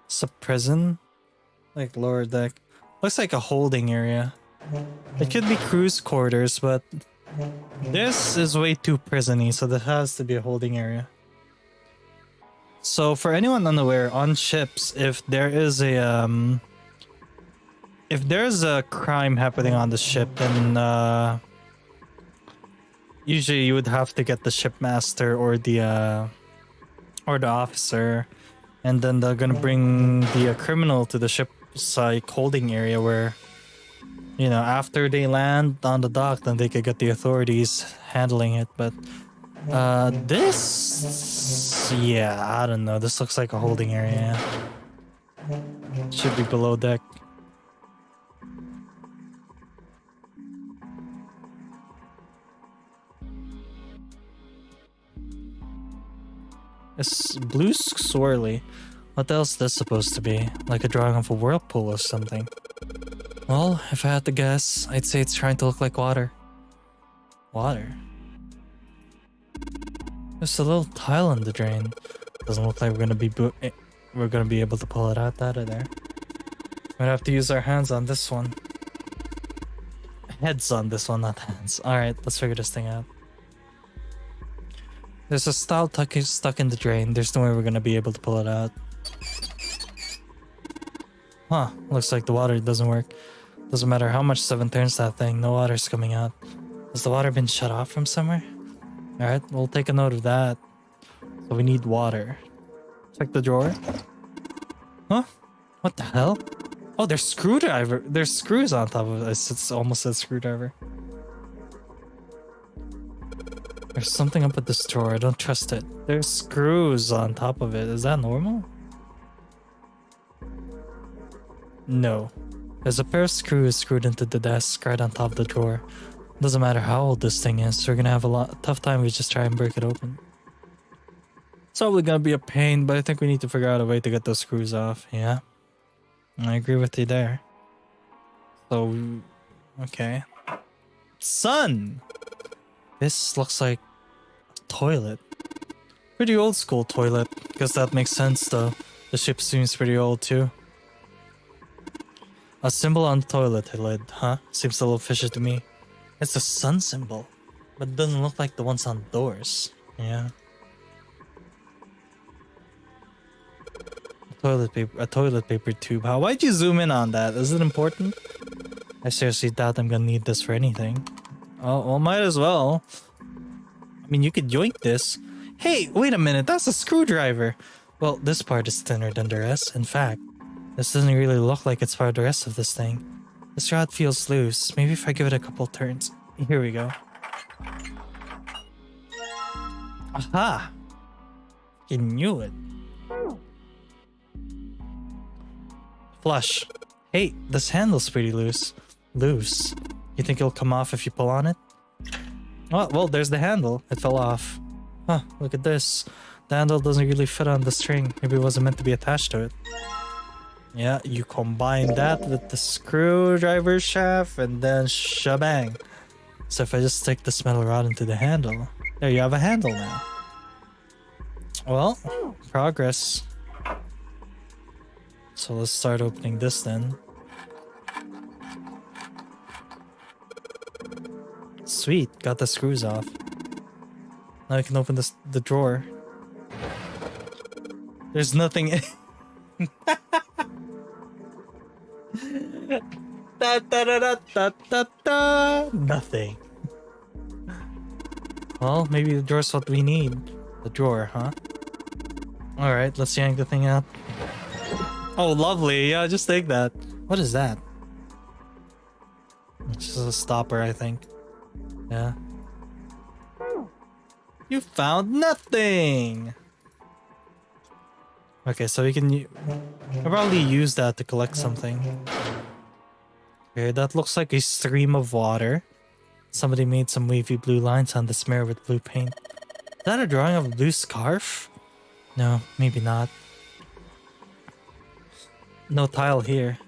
It's a prison? Like lower deck. Looks like a holding area. It could be cruise quarters, but this is way too prison-y, so there has to be a holding area. So for anyone unaware, on ships, if there's a crime happening on the ship, then usually you would have to get the shipmaster or the officer, and then they're gonna bring the criminal to the ship's like holding area where, you know, after they land on the dock, then they could get the authorities handling it. But this, yeah, I don't know. This looks like a holding area. Should be below deck. It's blue swirly. What else is this supposed to be? Like a drawing of a whirlpool or something. Well, if I had to guess, I'd say it's trying to look like water. Water? There's a little tile in the drain. Doesn't look like we're gonna be able to pull it out of there. We'd have to use our hands on this one. Heads on this one, not hands. Alright, let's figure this thing out. There's a style stuck in the drain. There's no way we're gonna be able to pull it out. Huh, looks like the water doesn't work. Doesn't matter how much 7 turns that thing, no water's coming out. Has the water been shut off from somewhere? Alright, we'll take a note of that. So we need water. Check the drawer. Huh? What the hell? Oh, there's screwdriver. There's screws on top of it. It's almost a screwdriver. There's something up with this drawer. I don't trust it. There's screws on top of it. Is that normal? No. There's a pair of screws screwed into the desk right on top of the drawer. Doesn't matter how old this thing is. We're gonna have a tough time if we just try and break it open. It's probably gonna be a pain, but I think we need to figure out a way to get those screws off. Yeah. I agree with you there. So, okay. Sun! This looks like a toilet. Pretty old school toilet. Guess that makes sense though. The ship seems pretty old too. A symbol on the toilet lid, huh? Seems a little fishy to me. It's the sun symbol, but it doesn't look like the ones on doors. Yeah. A toilet paper tube. Why'd you zoom in on that? Is it important? I seriously doubt I'm gonna need this for anything. Oh, well, might as well. I mean, you could yoink this. Hey, wait a minute, that's a screwdriver. Well, this part is thinner than the rest. In fact, this doesn't really look like it's part of the rest of this thing. This rod feels loose. Maybe if I give it a couple turns. Here we go. Aha! You knew it. Flush. Hey, this handle's pretty loose. Loose? You think it'll come off if you pull on it? Oh, well, there's the handle. It fell off. Huh, look at this. The handle doesn't really fit on the string. Maybe it wasn't meant to be attached to it. Yeah, you combine that with the screwdriver shaft and then shabang. So if I just stick this metal rod into the handle, there you have a handle now. Well, progress. So let's start opening this then. Sweet, got the screws off. Now I can open the drawer. There's nothing in da, da, da, da, da, da, da. Nothing. Well, maybe the drawer's what we need. The drawer, huh? Alright, let's yank the thing out. Oh, lovely. Yeah, just take that. What is that? It's just a stopper, I think. Yeah. You found nothing! Okay, so we can I'll probably use that to collect something. Okay, that looks like a stream of water. Somebody made some wavy blue lines on this mirror with blue paint. Is that a drawing of a blue scarf? No, maybe not. No tile here.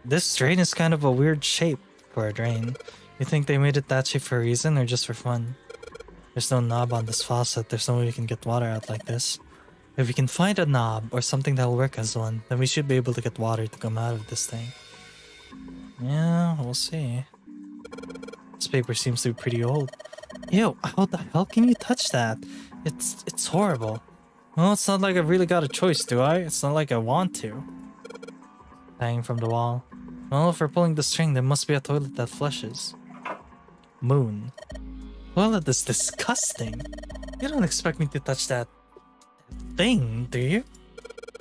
This drain is kind of a weird shape for a drain. You think they made it that shape for a reason or just for fun? There's no knob on this faucet. There's no way we can get water out like this. If we can find a knob or something that will work as one, then we should be able to get water to come out of this thing. Yeah, we'll see. This paper seems to be pretty old. Ew, how the hell can you touch that? It's horrible. Well, it's not like I've really got a choice, do I? It's not like I want to. Hanging from the wall. Well, if we're pulling the string, there must be a toilet that flushes. Moon. Toilet is disgusting. You don't expect me to touch that thing, do you?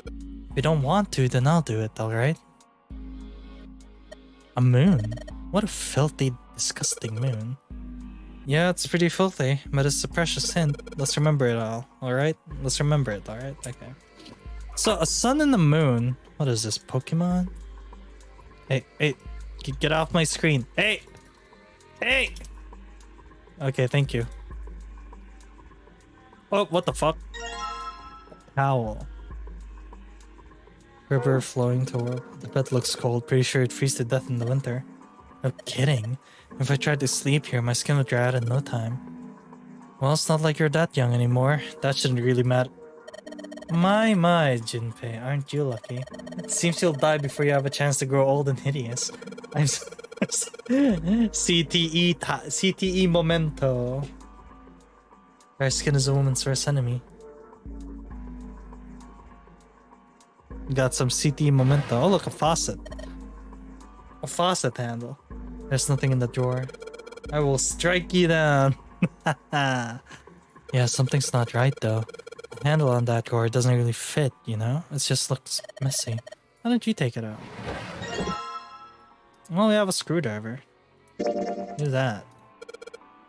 If you don't want to, then I'll do it, alright? A moon? What a filthy, disgusting moon. Yeah, it's pretty filthy, but it's a precious hint. Let's remember it all, alright? Let's remember it, alright? Okay. So, a sun and the moon. What is this, Pokemon? Hey, get off my screen. Hey! Okay, thank you. Oh, what the fuck? Owl. River flowing toward. The bed looks cold. Pretty sure it'd freeze to death in the winter. No kidding. If I tried to sleep here, my skin would dry out in no time. Well, it's not like you're that young anymore. That shouldn't really matter. My, Jinpei, aren't you lucky? It seems you'll die before you have a chance to grow old and hideous. I'm CTE momento. Our skin is a woman's worst enemy. Got some CTE momento. Oh, look, a faucet. A faucet handle. There's nothing in the drawer. I will strike you down. Yeah, something's not right though. The handle on that drawer doesn't really fit, you know? It just looks messy. Why don't you take it out? Well, we have a screwdriver. Do that.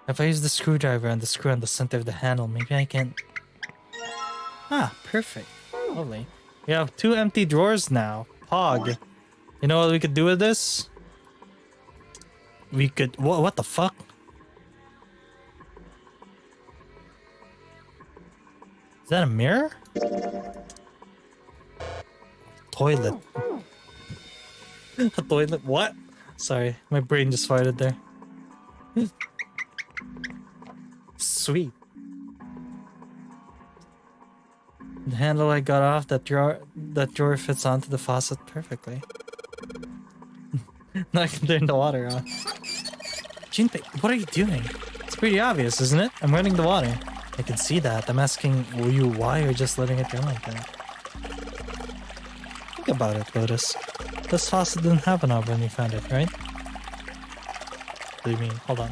If I use the screwdriver and the screw on the center of the handle, maybe I can... Ah, perfect. Lovely. We have 2 empty drawers now. Pog. You know what we could do with this? We could... What the fuck? Is that a mirror? Toilet. A toilet? What? Sorry, my brain just farted there. Sweet. The handle I got off that drawer fits onto the faucet perfectly. Now I can turn the water on. Jinpei, what are you doing? It's pretty obvious, isn't it? I'm running the water. I can see that. I'm asking you why you're just letting it run like that. Think about it, Lotus. This faucet didn't have a knob when you found it, right? What do you mean? Hold on.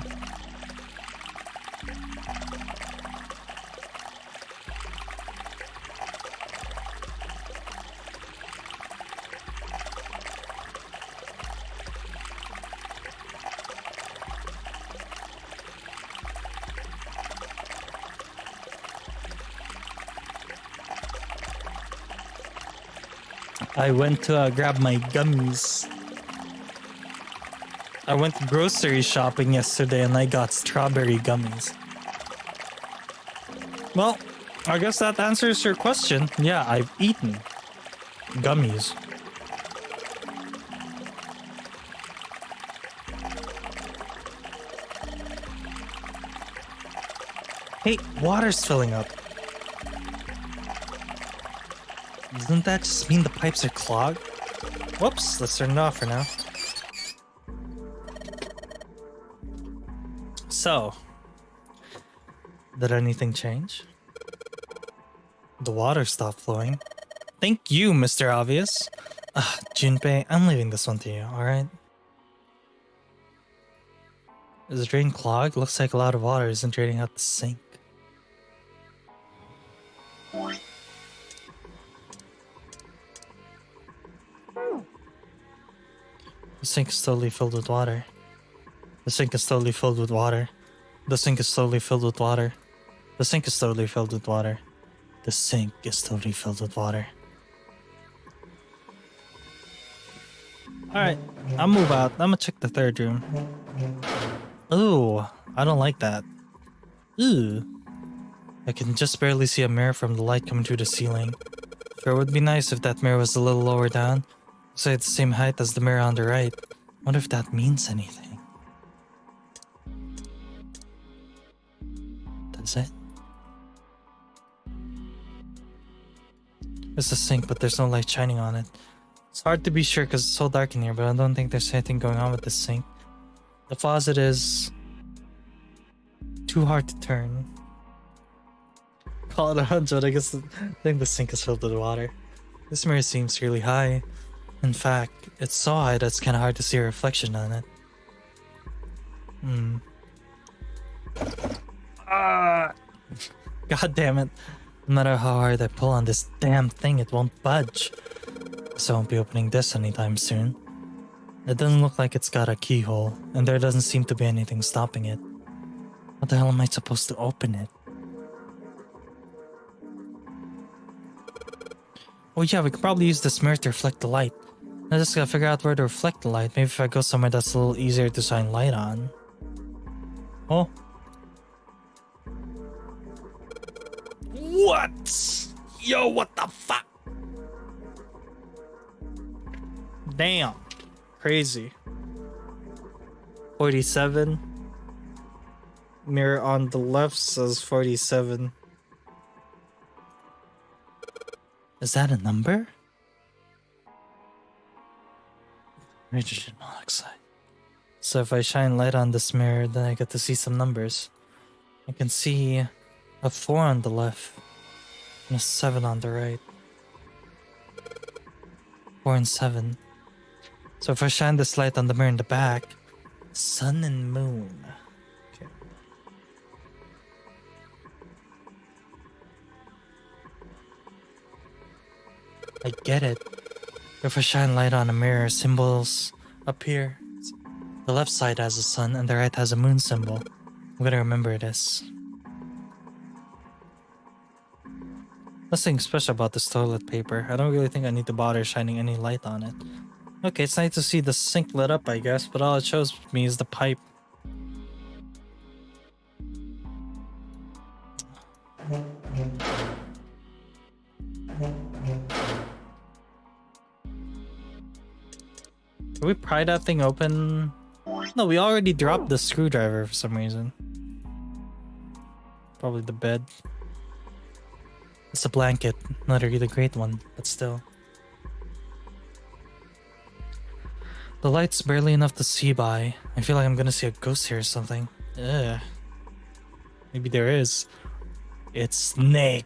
I went to grab my gummies. I went grocery shopping yesterday and I got strawberry gummies. Well, I guess that answers your question. Yeah, I've eaten gummies. Hey, water's filling up. Doesn't that just mean the pipes are clogged? Whoops, let's turn it off for now. So, did anything change? The water stopped flowing. Thank you, Mr. Obvious. Junpei, I'm leaving this one to you, alright? Is the drain clogged? Looks like a lot of water isn't draining out the sink. The sink is slowly filled with water. The sink is slowly filled with water. The sink is slowly filled with water. The sink is slowly filled with water. The sink is slowly filled with water. Alright, I'll move out. I'm gonna check the third room. Ooh, I don't like that. Ooh. I can just barely see a mirror from the light coming through the ceiling. Sure would be nice if that mirror was a little lower down. So it's the same height as the mirror on the right. Wonder if that means anything. Does it? It's a sink, but there's no light shining on it. It's hard to be sure because it's so dark in here, but I don't think there's anything going on with this sink. The faucet is too hard to turn. Call it 100, I think the sink is filled with water. This mirror seems really high. In fact, it's so high that it's kind of hard to see a reflection on it. God damn it. No matter how hard I pull on this damn thing, it won't budge. So I won't be opening this anytime soon. It doesn't look like it's got a keyhole, and there doesn't seem to be anything stopping it. How the hell am I supposed to open it? Oh yeah, we could probably use this mirror to reflect the light. I just gotta figure out where to reflect the light. Maybe if I go somewhere that's a little easier to shine light on. Oh. What? Yo, what the fuck? Damn. Crazy. 47. Mirror on the left says 47. Is that a number? Hydrogen monoxide. So if I shine light on this mirror, then I get to see some numbers. I can see a 4 on the left and a 7 on the right. 4 and 7. So if I shine this light on the mirror in the back, sun and moon. Okay. I get it. If I shine light on a mirror, symbols appear. The left side has a sun and the right has a moon symbol. I'm gonna remember this. Nothing special about this toilet paper. I don't really think I need to bother shining any light on it. Okay, it's nice to see the sink lit up, I guess, but all it shows me is the pipe. Can we pry that thing open? No, we already dropped the screwdriver for some reason. Probably the bed. It's a blanket, not a really great one, but still. The light's barely enough to see by. I feel like I'm gonna see a ghost here or something. Ugh. Maybe there is. It's Snake.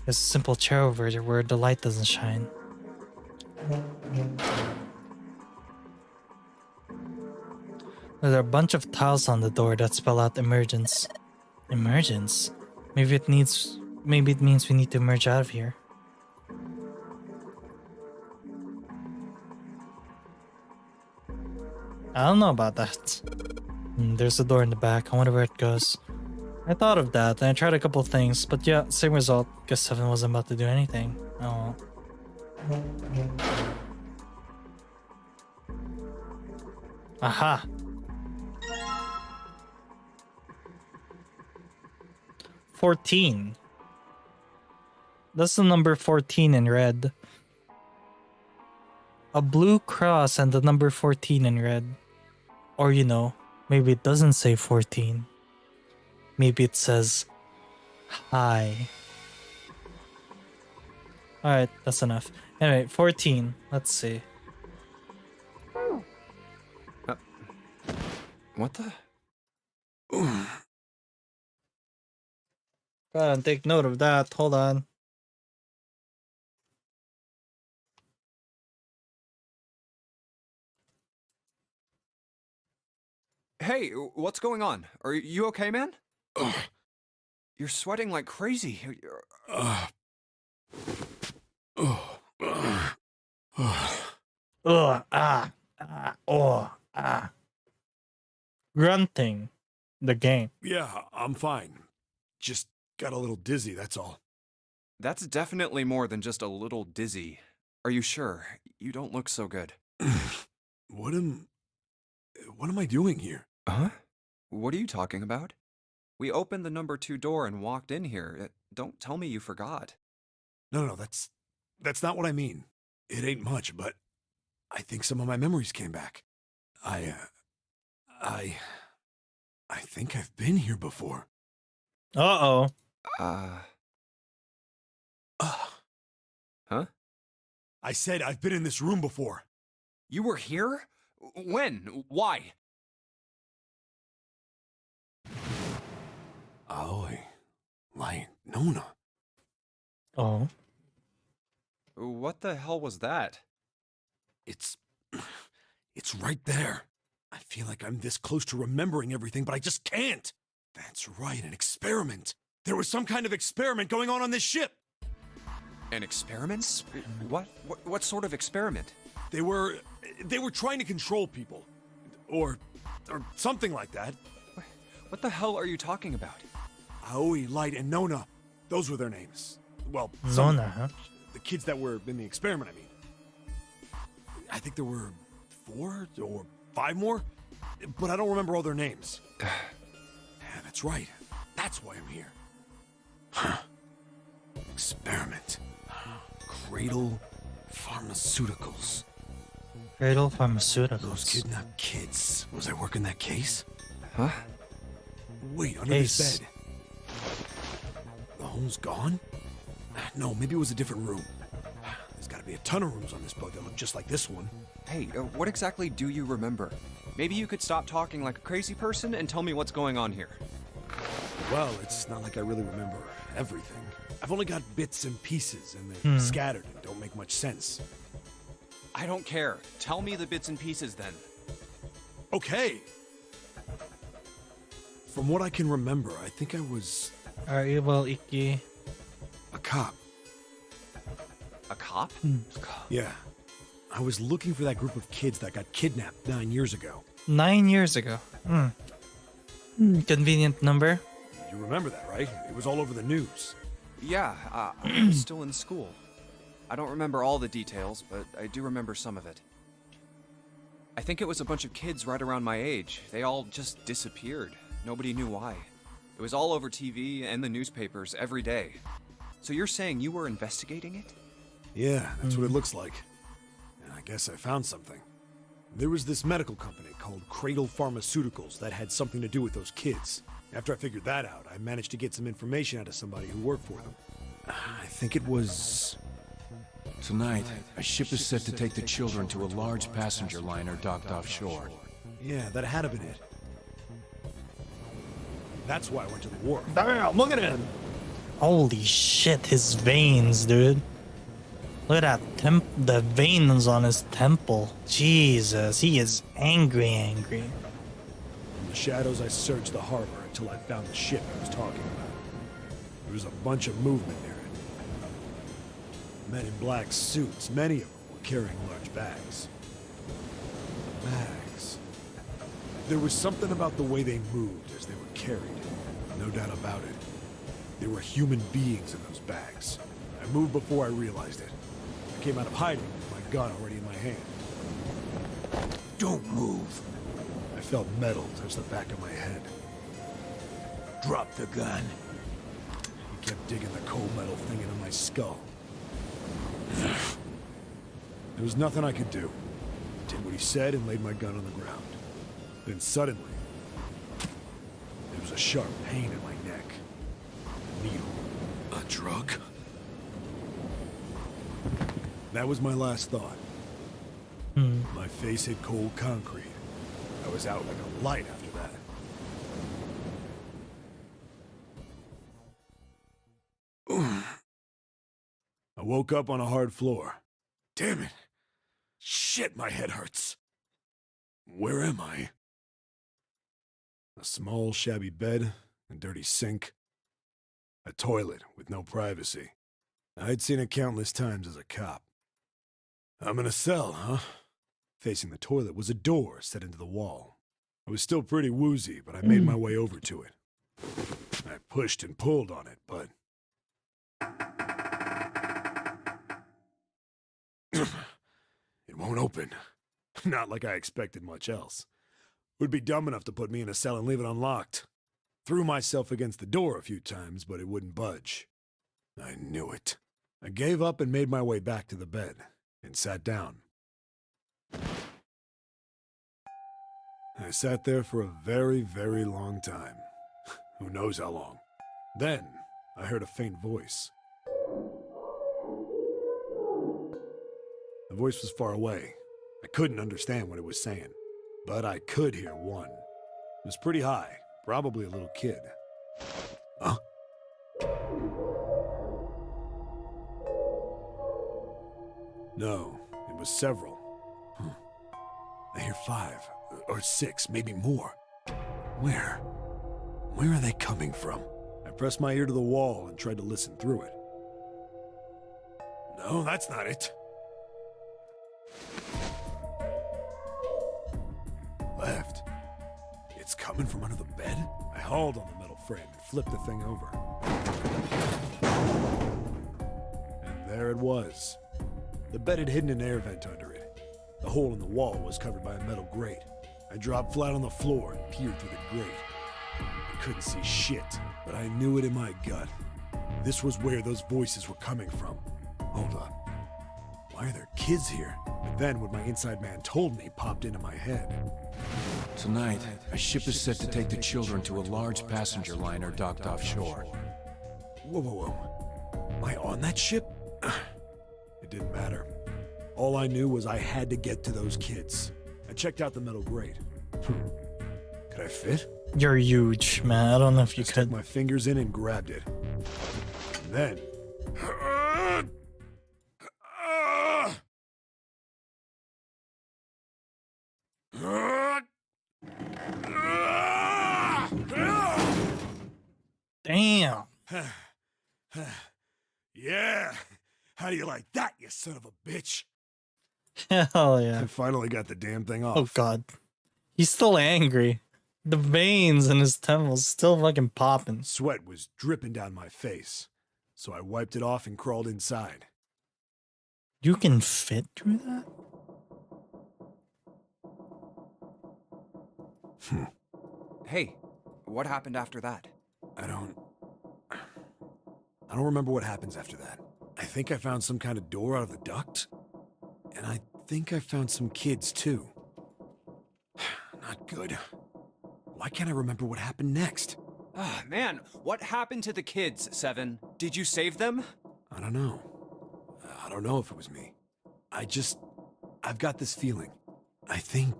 There's a simple chair over there where the light doesn't shine. There are a bunch of tiles on the door that spell out emergence. Emergence? Maybe it means we need to emerge out of here. I don't know about that. There's a door in the back. I wonder where it goes. I thought of that and I tried a couple things, but yeah, same result. Guess Seven wasn't about to do anything. Oh. Aha! $14. That's the number 14 in red. A blue cross and the number 14 in red. Or, you know, maybe it doesn't say 14. Maybe it says hi. Alright, that's enough. Anyway, 14. Let's see. What the? Gotta take note of that. Hold on. Hey, what's going on? Are you okay, man? You're sweating like crazy. Grunting. The game. Yeah, I'm fine. Just got a little dizzy, that's all. That's definitely more than just a little dizzy. Are you sure? You don't look so good. What am I doing here? Huh? What are you talking about? We opened the number 2 door and walked in here. Don't tell me you forgot. No, that's not what I mean. It ain't much, but I think some of my memories came back. I think I've been here before. Uh-oh. Huh? I said I've been in this room before. You were here? When? Why? Aoi, Light, Nona. Oh. What the hell was that? It's right there. I feel like I'm this close to remembering everything, but I just can't. That's right, an experiment. There was some kind of experiment going on this ship. An experiment? What sort of experiment? They were trying to control people. Or something like that. What the hell are you talking about? Aoi, Light, and Nona. Those were their names. Well, Nona, huh? The kids that were in the experiment, I mean. I think there were 4 or 5 more, but I don't remember all their names. Yeah, that's right. That's why I'm here. Huh. Experiment. Cradle Pharmaceuticals. Cradle Pharmaceuticals. Those kidnapped kids. Was I working that case? Huh? Wait, under this bed. The hole's gone? No, maybe it was a different room. There's gotta be a ton of rooms on this boat that look just like this one. Hey, what exactly do you remember? Maybe you could stop talking like a crazy person and tell me what's going on here. Well, it's not like I really remember everything. I've only got bits and pieces, and they're scattered and don't make much sense. I don't care. Tell me the bits and pieces then. Okay. From what I can remember, I think I was... Iki. a cop. A cop? Yeah. I was looking for that group of kids that got kidnapped 9 years ago. 9 years ago. Convenient number. You remember that, right? It was all over the news. Yeah, I was still in school. I don't remember all the details, but I do remember some of it. I think it was a bunch of kids right around my age. They all just disappeared. Nobody knew why. It was all over TV and the newspapers every day. So you're saying you were investigating it? Yeah, that's what it looks like. And I guess I found something. There was this medical company called Cradle Pharmaceuticals that had something to do with those kids. After I figured that out, I managed to get some information out of somebody who worked for them. I think it was... Tonight, a ship is set to take the children to a large passenger liner docked offshore. Yeah, that had to been it. That's why I went to the wharf. Damn, look at him. Holy shit, his veins, dude. Look at that the veins on his temple. Jesus, he is angry. In the shadows, I searched the harbor until I found the ship I was talking about. There was a bunch of movement near it. Men in black suits, many of them were carrying large bags. Bags. There was something about the way they moved as they were carried. No doubt about it. There were human beings in those bags. I moved before I realized it. I came out of hiding with my gun already in my hand. Don't move. I felt metal touch the back of my head. Drop the gun. He kept digging the cold metal thing into my skull. There was nothing I could do. I did what he said and laid my gun on the ground. Then suddenly, there was a sharp pain in my neck. A needle. A drug? That was my last thought. My face hit cold concrete. I was out like a light after that. I woke up on a hard floor. Damn it! Shit, my head hurts. Where am I? A small, shabby bed, a dirty sink, a toilet with no privacy. I'd seen it countless times as a cop. I'm in a cell, huh? Facing the toilet was a door set into the wall. I was still pretty woozy, but I made my way over to it. I pushed and pulled on it, but... it won't open. Not like I expected much else. Would be dumb enough to put me in a cell and leave it unlocked. Threw myself against the door a few times, but it wouldn't budge. I knew it. I gave up and made my way back to the bed, and sat down. I sat there for a very, very long time. Who knows how long. Then, I heard a faint voice. The voice was far away. I couldn't understand what it was saying, but I could hear one. It was pretty high, probably a little kid. Huh? No, it was several. I hear 5 or 6, maybe more. Where? Where are they coming from? I pressed my ear to the wall and tried to listen through it. No, that's not it. Left. It's coming from under the bed? I hauled on the metal frame and flipped the thing over. And there it was. The bed had hidden an air vent under it. The hole in the wall was covered by a metal grate. I dropped flat on the floor and peered through the grate. I couldn't see shit, but I knew it in my gut. This was where those voices were coming from. Hold on. Why are there kids here? But then what my inside man told me popped into my head. Tonight, a ship is set to take the children to a large passenger liner docked offshore. Whoa, whoa, whoa. Am I on that ship? It didn't matter. All I knew was I had to get to those kids. I checked out the metal grate. Could I fit? You're huge, man. I don't know if you Stuck could. my fingers in and grabbed it. And then... Damn. Yeah! How do you like that, you son of a bitch? Hell yeah. I finally got the damn thing off. Oh god. He's still angry. The veins in his temples still fucking popping. Sweat was dripping down my face, so I wiped it off and crawled inside. You can fit through that? Hey, what happened after that? I don't remember what happens after that. I think I found some kind of door out of the duct. And I think I found some kids, too. Not good. Why can't I remember what happened next? Ah, man, what happened to the kids, Seven? Did you save them? I don't know. I don't know if it was me. I've got this feeling. I think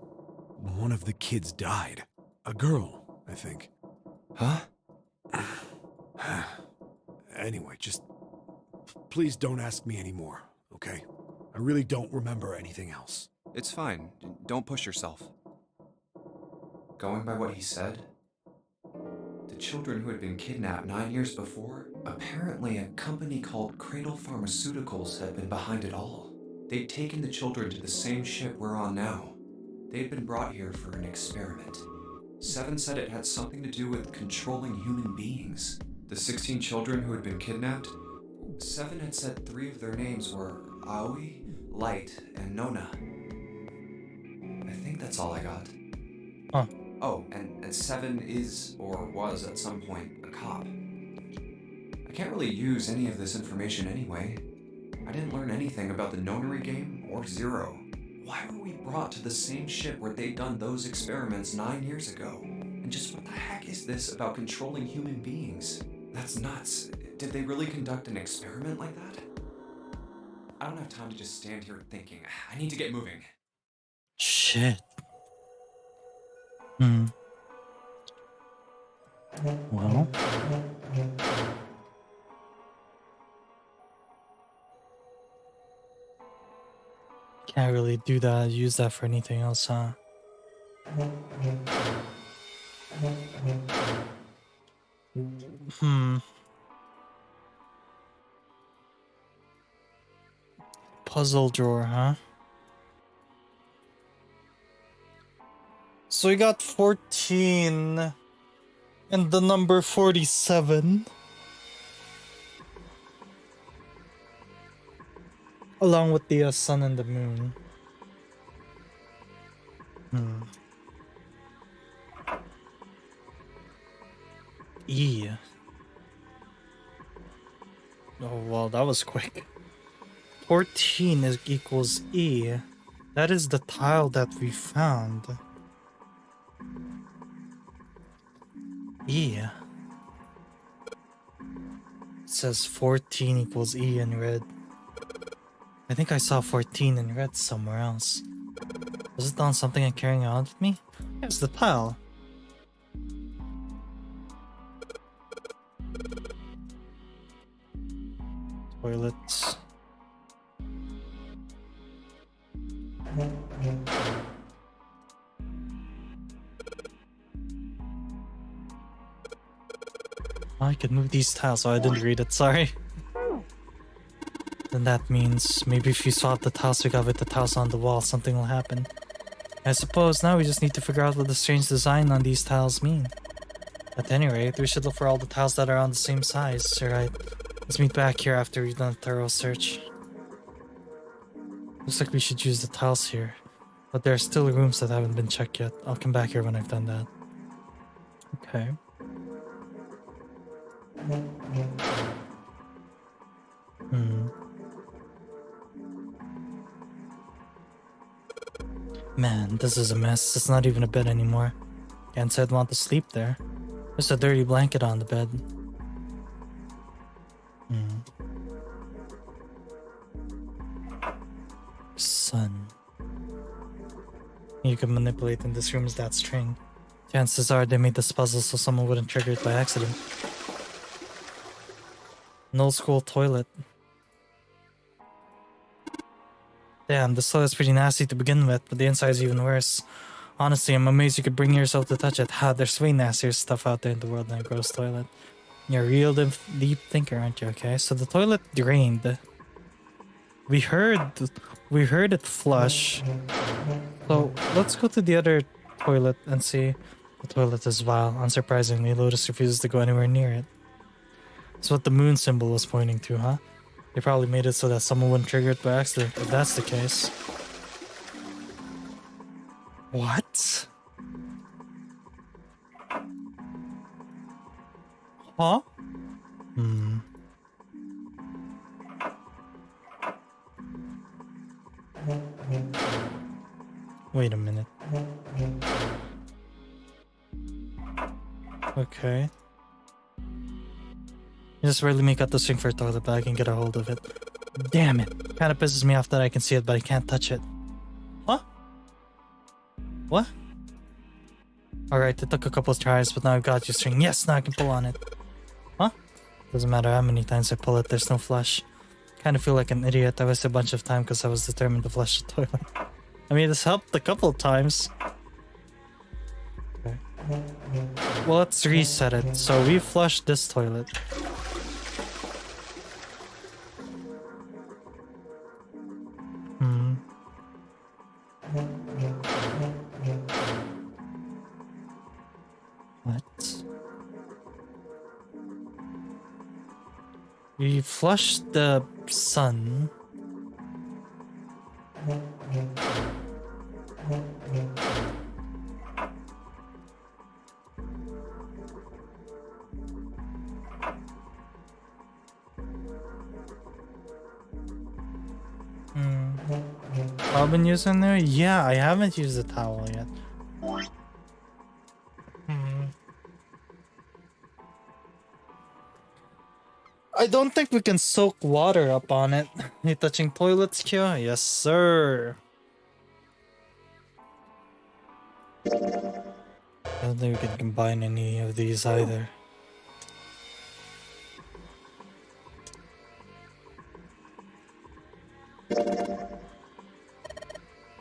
one of the kids died. A girl, I think. Huh? Anyway, just please don't ask me anymore, okay? I really don't remember anything else. It's fine. Don't push yourself. Going by what he said, the children who had been kidnapped 9 years before, apparently a company called Cradle Pharmaceuticals had been behind it all. They'd taken the children to the same ship we're on now. They'd been brought here for an experiment. Seven said it had something to do with controlling human beings. The 16 children who had been kidnapped, Seven had said 3 of their names were Aoi, Light, and Nona. I think that's all I got. Huh. Oh, and Seven is, or was at some point, a cop. I can't really use any of this information anyway. I didn't learn anything about the Nonary game or Zero. Why were we brought to the same ship where they'd done those experiments 9 years ago? And just what the heck is this about controlling human beings? That's nuts. Did they really conduct an experiment like that? I don't have time to just stand here thinking. I need to get moving. Shit. Well. Can't really do that, use that for anything else, huh? Puzzle drawer, huh? So we got 14 and the number 47. Along with the sun and the moon. E. Oh, well, that was quick. 14 equals E. That is the tile that we found. E. It says 14 equals E in red. I think I saw 14 in red somewhere else. Was it on something I'm carrying around with me? It's the tile. Toilets. I could move these tiles, so I didn't read it, sorry. Then that means maybe if you swap the tiles together with the tiles on the wall, something will happen. I suppose now we just need to figure out what the strange design on these tiles mean. At any rate, we should look for all the tiles that are on the same size, alright? Let's meet back here after we've done a thorough search. Looks like we should use the tiles here, but there are still rooms that haven't been checked yet. I'll come back here when I've done that. Okay. Man, this is a mess. It's not even a bed anymore. Can't say I'd want to sleep there. There's a dirty blanket on the bed. Sun. You can manipulate in this room is that string. Chances are they made this puzzle so someone wouldn't trigger it by accident. An old school toilet. Damn, this toilet's pretty nasty to begin with, but the inside's even worse. Honestly, I'm amazed you could bring yourself to touch it. There's way nastier stuff out there in the world than a gross toilet. You're a real deep thinker, aren't you, okay? So the toilet drained. We heard it flush. So let's go to the other toilet and see. The toilet is vile. Unsurprisingly, Lotus refuses to go anywhere near it. That's what the moon symbol was pointing to, huh? They probably made it so that someone wouldn't trigger it by accident, if that's the case. What? Huh? Wait a minute. Okay. You just rarely make out the string for a toilet, but I can get a hold of it. Damn it. Kinda pisses me off that I can see it, but I can't touch it. Huh? What? Alright, it took a couple of tries, but now I've got your string. Yes, now I can pull on it. Huh? Doesn't matter how many times I pull it, there's no flush. Kind of feel like an idiot. I wasted a bunch of time because I was determined to flush the toilet. I mean, this helped a couple of times. Okay. Well, let's reset it. So we flushed this toilet. What? We flushed the sun. I've been using there? Yeah, I haven't used the towel yet. I don't think we can soak water up on it. You touching toilets, Q? Yes, sir. I don't think we can combine any of these either.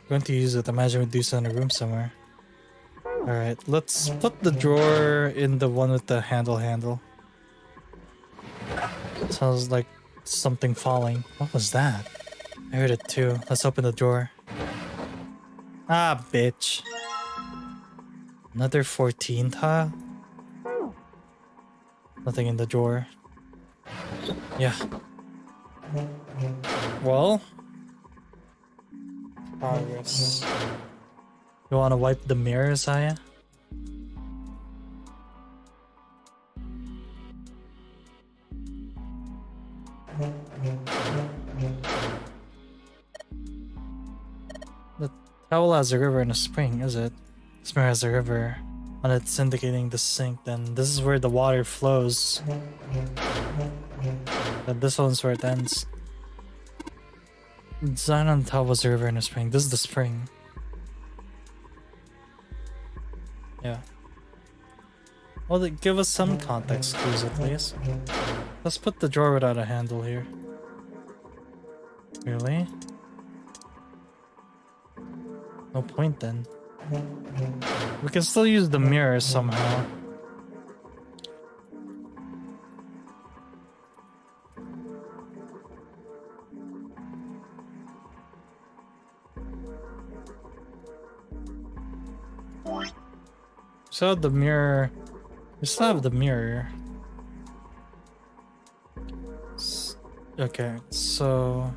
Going to use it. Imagine we do so in a room somewhere. Alright, let's put the drawer in the one with the handle. Sounds like something falling. What was that? I heard it too. Let's open the drawer. Ah, bitch. Another 14 tile? Nothing in the drawer. Yeah. Well. Progress. You wanna wipe the mirror, Zaya? The towel has a river and a spring, is it? This mirror has a river. When it's indicating the sink, then this is where the water flows. Then this one's where it ends. Design on the towel was a river and a spring. This is the spring. Yeah. Well, give us some context clues at least. Let's put the drawer without a handle here. Really? No point then. We can still use the mirror somehow. So the mirror, we still have the mirror. Okay, so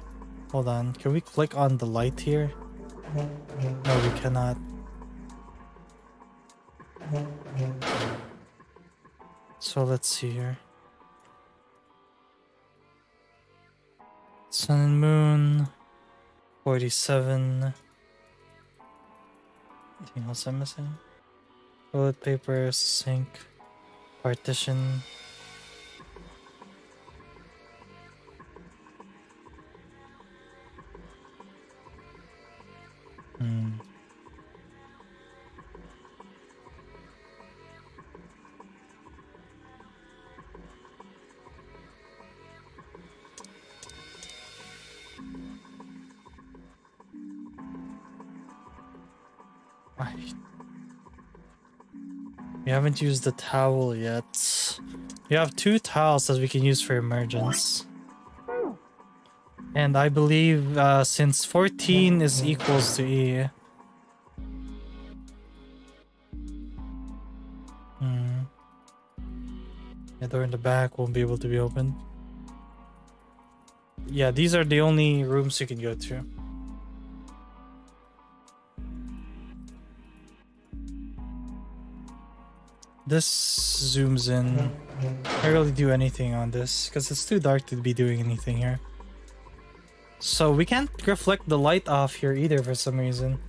hold on. Can we click on the light here? No, we cannot. So let's see here. Sun and moon. 47. Anything else I'm missing? Toilet paper, sink, partition. We haven't used the towel yet. We have 2 towels that we can use for emergence. And I believe since 14 is equals to E. The door in the back won't be able to be opened. Yeah, these are the only rooms you can go to. This zooms in. I can't really do anything on this because it's too dark to be doing anything here. So we can't reflect the light off here either for some reason.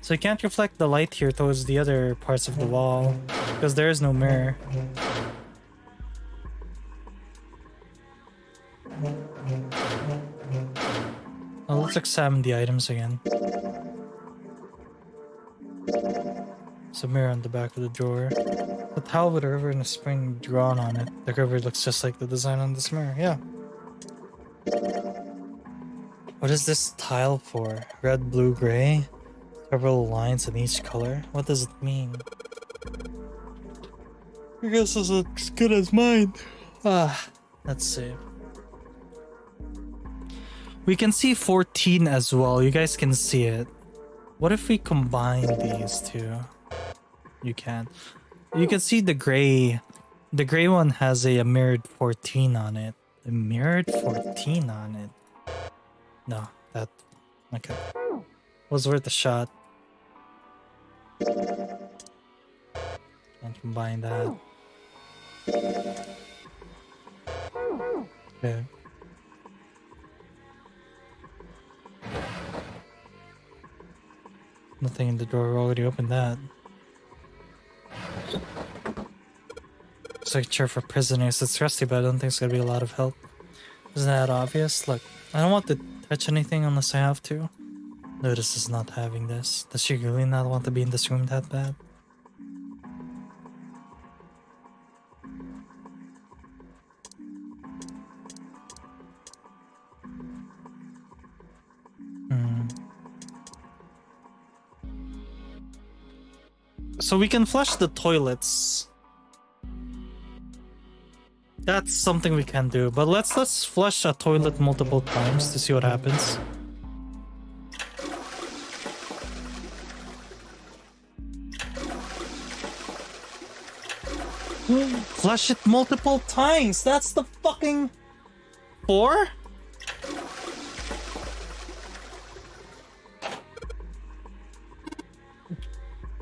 So you can't reflect the light here towards the other parts of the wall because there is no mirror. Now let's examine the items again. There's a mirror on the back of the drawer. The towel with a river and a spring drawn on it. The river looks just like the design on this mirror, yeah. What is this tile for? Red, blue, gray? Several lines in each color? What does it mean? I guess this looks as good as mine. Let's see. We can see 14 as well. You guys can see it. What if we combine these two? You can. You can see the gray. The gray one has a mirrored 14 on it. A mirrored 14 on it. No, that... Okay. Was worth a shot. And combine that. Okay. Nothing in the door. We already opened that. It's like a chair for prisoners. It's rusty, but I don't think it's gonna be a lot of help. Isn't that obvious? Look, I don't want to touch anything unless I have to. Lotus is not having this. Does she really not want to be in this room that bad? So we can flush the toilets. That's something we can do, but let's flush a toilet multiple times to see what happens. Flush it multiple times. That's the fucking 4?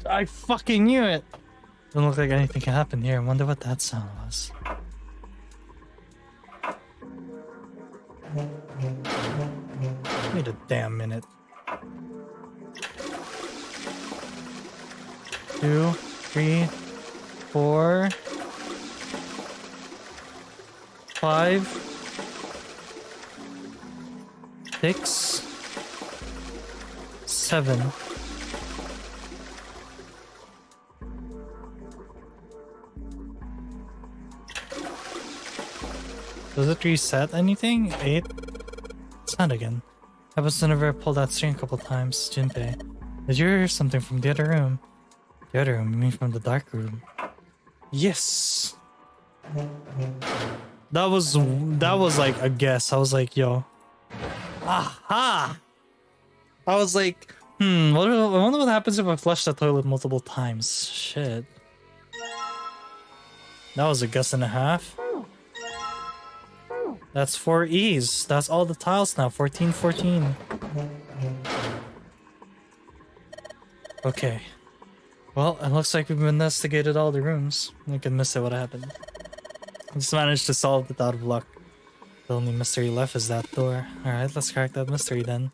I fucking knew it. Doesn't look like anything can happen here. I wonder what that sound was. Wait a damn minute. 2, 3, 4, 5, 6, 7. Does it reset anything? 8? It's not again. I was whenever I pulled that string a couple times. Junpei, did you hear something from the other room? The other room? You mean from the dark room? Yes! That was like a guess. I was like, yo. Aha! I was like, I wonder what happens if I flush the toilet multiple times. Shit. That was a guess and a half. That's 4 E's. That's all the tiles now. 14, 14. Okay. Well, it looks like we've investigated all the rooms. We can miss it what happened. We just managed to solve it out of luck. The only mystery left is that door. Alright, let's crack that mystery then.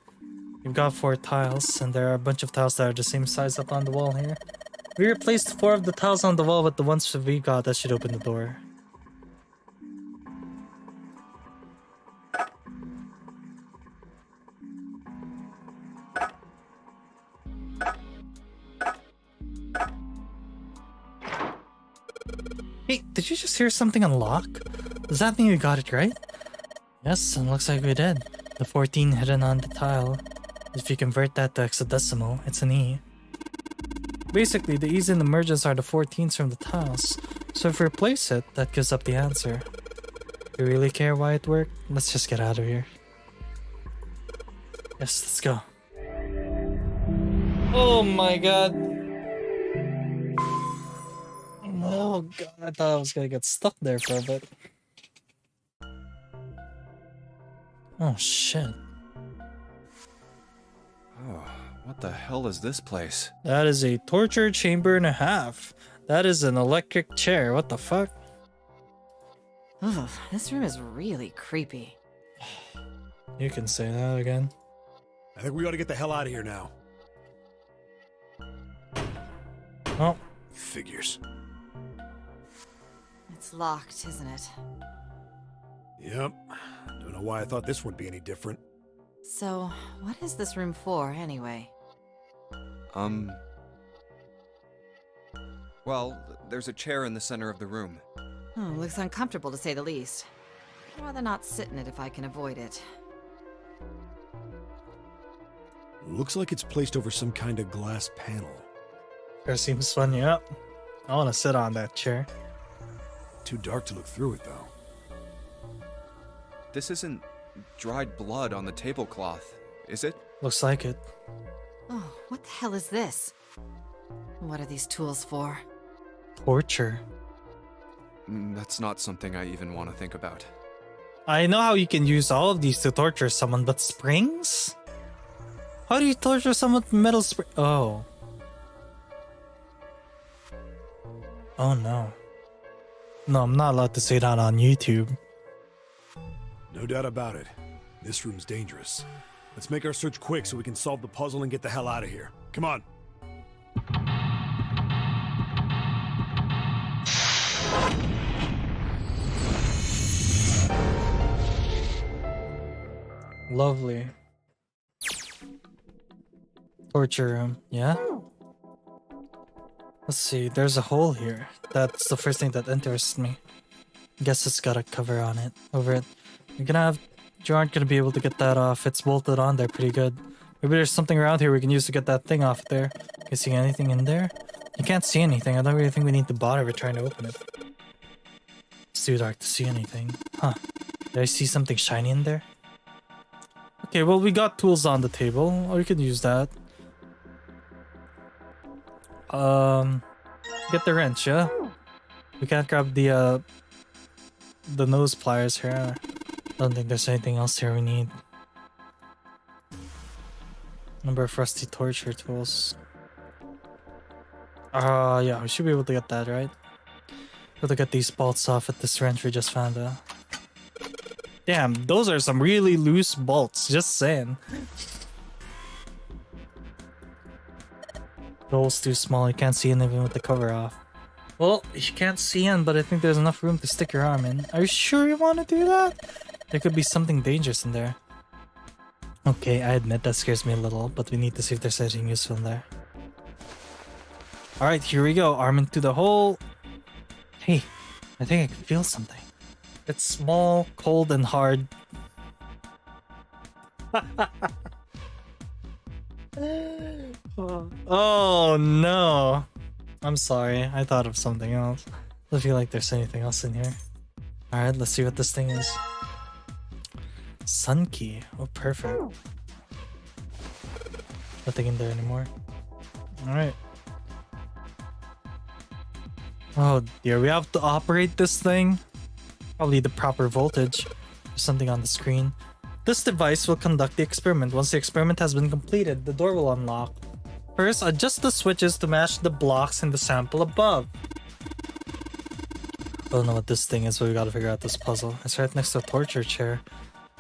We've got 4 tiles, and there are a bunch of tiles that are the same size up on the wall here. We replaced 4 of the tiles on the wall with the ones that we got that should open the door. Hey, did you just hear something unlock? Does that mean we got it right? Yes, and looks like we did. The 14 hidden on the tile. If you convert that to hexadecimal, it's an E. Basically, the E's in the merges are the 14s from the tiles. So if we replace it, that gives up the answer. Do you really care why it worked? Let's just get out of here. Yes, let's go. Oh my god. Oh god, I thought I was gonna get stuck there for a bit. Oh shit. Oh, what the hell is this place? That is a torture chamber and a half. That is an electric chair. What the fuck? Ugh, this room is really creepy. You can say that again. I think we ought to get the hell out of here now. Oh. Figures. It's locked, isn't it? Yep. Don't know why I thought this would be any different. So, what is this room for, anyway? Well, there's a chair in the center of the room. Oh, looks uncomfortable to say the least. I'd rather not sit in it if I can avoid it. Looks like it's placed over some kind of glass panel. Chair seems fun, yeah. I want to sit on that chair. Too dark to look through it, though. This isn't dried blood on the tablecloth, is it? Looks like it. Oh, what the hell is this? What are these tools for? Torture. That's not something I even want to think about. I know how you can use all of these to torture someone, but springs? How do you torture someone with metal spring? Oh. Oh no. No, I'm not allowed to say that on YouTube. No doubt about it. This room's dangerous. Let's make our search quick so we can solve the puzzle and get the hell out of here. Come on. Lovely. Torture room, yeah? Let's see, there's a hole here. That's the first thing that interests me. Guess it's got a cover on it, over it. You aren't gonna be able to get that off. It's bolted on there pretty good. Maybe there's something around here we can use to get that thing off there. Can you see anything in there? You can't see anything. I don't really think we need to bother with trying to open it. It's too dark to see anything. Huh. Did I see something shiny in there? Okay, well, we got tools on the table. Or we could use that. Get the wrench, yeah? We can't grab the nose pliers here. I don't think there's anything else here we need. Number of rusty torture tools. Yeah, we should be able to get that, right? Able to get these bolts off at this wrench we just found. Damn, those are some really loose bolts, just saying. The hole's too small, you can't see in even with the cover off. Well, you can't see in, but I think there's enough room to stick your arm in. Are you sure you want to do that? There could be something dangerous in there. Okay, I admit that scares me a little, but we need to see if there's anything useful in there. Alright, here we go. Arm into the hole. Hey, I think I can feel something. It's small, cold, and hard. Oh no. I'm sorry, I thought of something else. I feel like there's anything else in here. Alright, let's see what this thing is. Sun key. Oh, perfect. Nothing in there anymore. Alright. Oh dear, we have to operate this thing. Probably the proper voltage. There's something on the screen. This device will conduct the experiment. Once the experiment has been completed, the door will unlock. First, adjust the switches to match the blocks in the sample above. I don't know what this thing is, but we gotta figure out this puzzle. It's right next to a torture chair.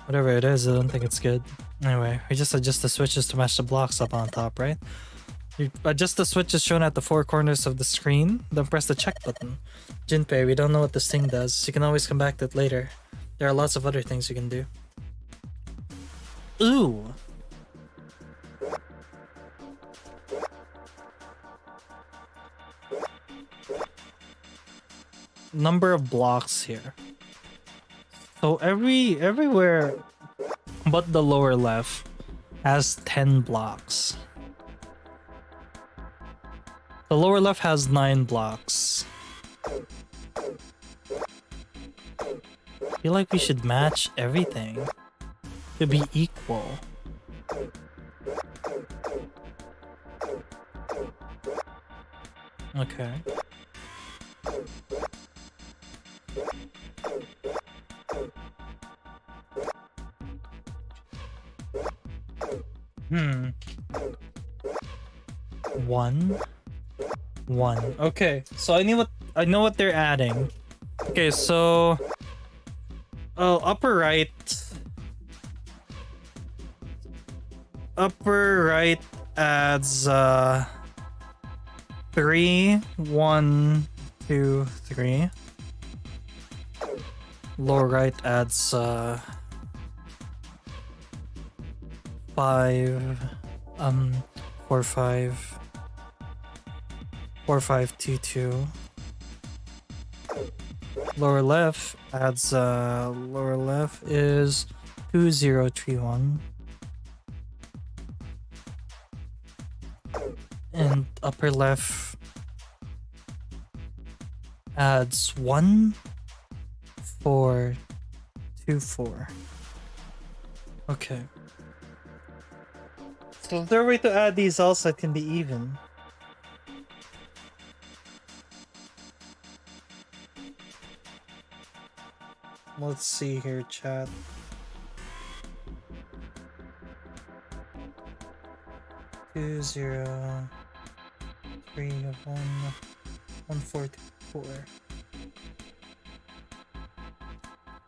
Whatever it is, I don't think it's good. Anyway, we just adjust the switches to match the blocks up on top, right? You adjust the switches shown at the four corners of the screen, then press the check button. Jinpei, we don't know what this thing does. You can always come back to it later. There are lots of other things you can do. Ooh! Number of blocks here. So everywhere but the lower left has 10 blocks. The lower left has 9 blocks. I feel like we should match everything to be equal. Okay. One. Okay, so I know what they're adding. Okay, so upper right adds 3, 1, 2, 3. Lower right adds 5, 4, 5. 4, 5, 2, 2. Lower left adds lower left is 2, 0, 3, 1. upper left adds 1, 4, 2, 4. Okay. So is there a way to add these also it can be even? Let's see here, chat. Two, 0, 3, 1, 1, 4, 2, 4.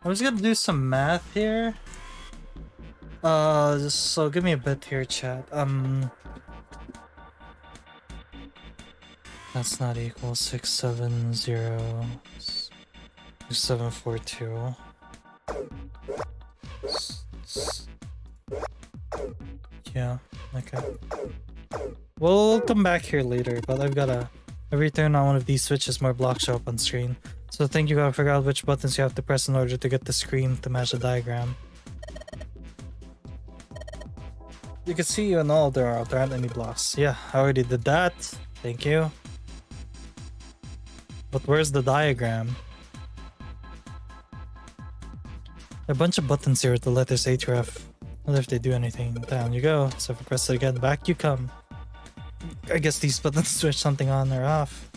I'm just gonna do some math here. So give me a bit here, chat. That's not equal 6, 7, 0, 7, 4, 2. Yeah, okay. We'll come back here later, but I've gotta... Every turn on one of these switches, more blocks show up on screen. So I think you gotta figure out which buttons you have to press in order to get the screen to match the diagram. You can see and all there aren't any blocks. Yeah, I already did that. Thank you. But where's the diagram? There are a bunch of buttons here with the letters A to F. I wonder if they do anything. Down you go. So if I press it again, back you come. I guess these buttons switch something on or off.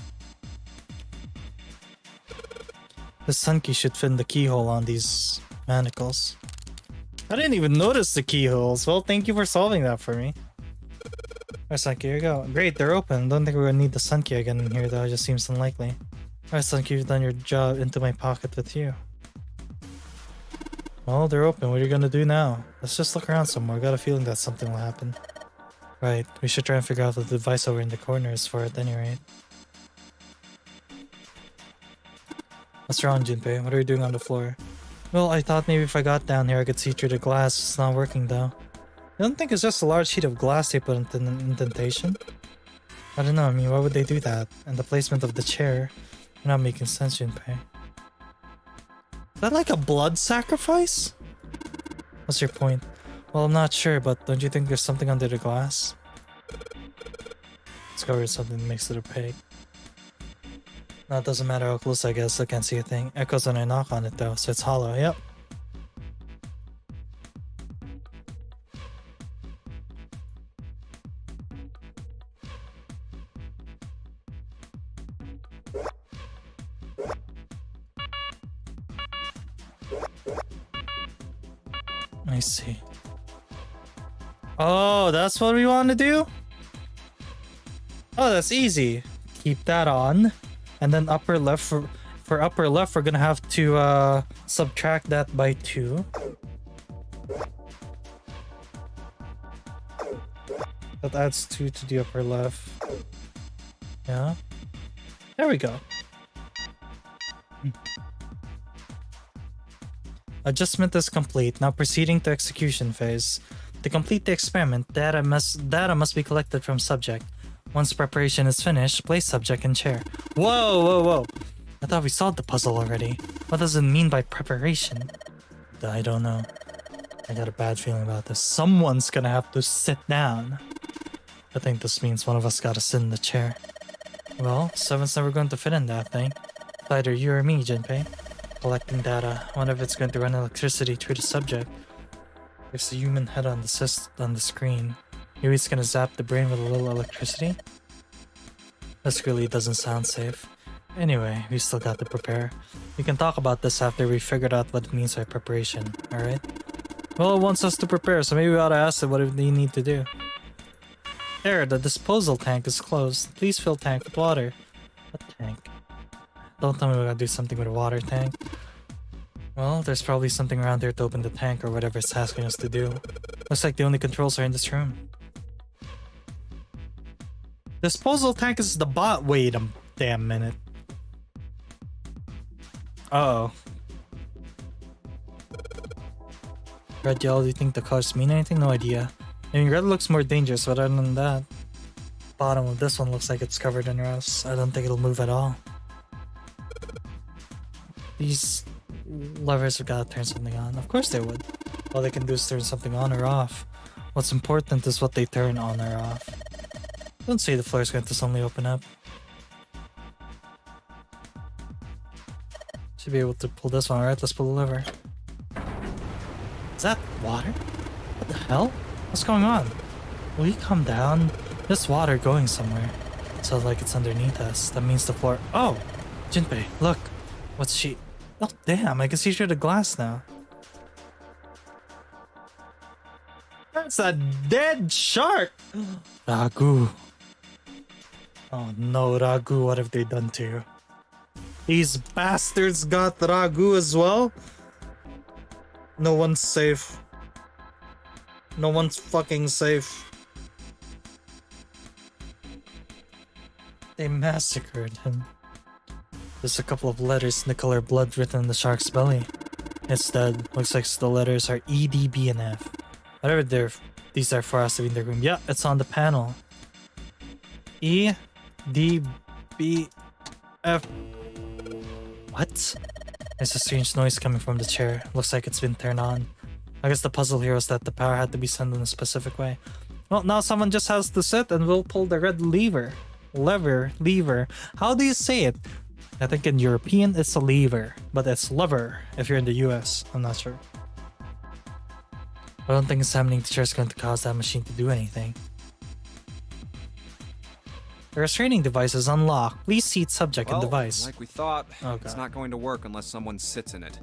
The sun key should fit in the keyhole on these manacles. I didn't even notice the keyholes. Well, thank you for solving that for me. Alright, sun key, here you go. Great, they're open. Don't think we're gonna need the sun key again in here though. It just seems unlikely. Alright, sun key, you've done your job. Into my pocket with you. Well, they're open. What are you gonna do now? Let's just look around somewhere. I got a feeling that something will happen. Right, we should try and figure out what the device over in the corner is for at any rate. What's wrong, Junpei? What are you doing on the floor? Well, I thought maybe if I got down here I could see through the glass. It's not working though. I don't think it's just a large sheet of glass they put into an indentation. I don't know, I mean, why would they do that? And the placement of the chair. You're not making sense, Junpei. Is that like a blood sacrifice? What's your point? Well, I'm not sure, but don't you think there's something under the glass? Discovered something that makes it opaque. No, it doesn't matter how close I guess, I can't see a thing. Echoes when I knock on it though, so it's hollow, yep. I see. Oh, that's what we want to do? Oh, that's easy. Keep that on. And then upper left, for upper left, we're gonna have to subtract that by 2. That adds 2 to the upper left. Yeah. There we go. Adjustment is complete. Now proceeding to execution phase. To complete the experiment, data must be collected from subject. Once preparation is finished, place subject in chair. Whoa, whoa, whoa. I thought we solved the puzzle already. What does it mean by preparation? I don't know. I got a bad feeling about this. Someone's gonna have to sit down. I think this means one of us gotta sit in the chair. Well, 7's never going to fit in that thing. It's either you or me, Junpei. Collecting data. I wonder if it's going to run electricity through the subject. There's a human head on the screen. Maybe it's gonna zap the brain with a little electricity? This really doesn't sound safe. Anyway, we still got to prepare. We can talk about this after we figured out what it means by preparation, alright? Well, it wants us to prepare, so maybe we ought to ask it what they need to do. There, the disposal tank is closed. Please fill tank with water. What tank? Don't tell me we gotta do something with a water tank. Well, there's probably something around there to open the tank or whatever it's asking us to do. Looks like the only controls are in this room. Disposal tank is the bot. Wait a damn minute. Uh-oh. Red yellow, do you think the colors mean anything? No idea. I mean, red looks more dangerous, but other than that, bottom of this one looks like it's covered in rust. I don't think it'll move at all. These levers have got to turn something on. Of course they would. All they can do is turn something on or off. What's important is what they turn on or off. Don't say the floor is going to suddenly open up. Should be able to pull this one, right? Let's pull the lever. Is that water? What the hell? What's going on? Will you calm down? There's water going somewhere. It sounds like it's underneath us. That means the floor. Oh! Junpei, look! What's she? Oh, damn, I can see through the glass now. That's a dead shark! Ragu. Oh no, Ragu, what have they done to you? These bastards got Ragu as well? No one's safe. No one's fucking safe. They massacred him. There's a couple of letters in the color blood written in the shark's belly. Instead, looks like the letters are E, D, B, and F. Whatever these are for us to be in the room. Yeah, it's on the panel. E, D, B, F. What? There's a strange noise coming from the chair. Looks like it's been turned on. I guess the puzzle here is that the power had to be sent in a specific way. Well, now someone just has to sit and we'll pull the red lever. Lever. How do you say it? I think in European it's a lever, but it's lever if you're in the US. I'm not sure. I don't think examining the chair is going to cause that machine to do anything. The restraining device is unlocked. Please seat subject and device. Like we thought, Okay. it's not going to work unless someone sits in it.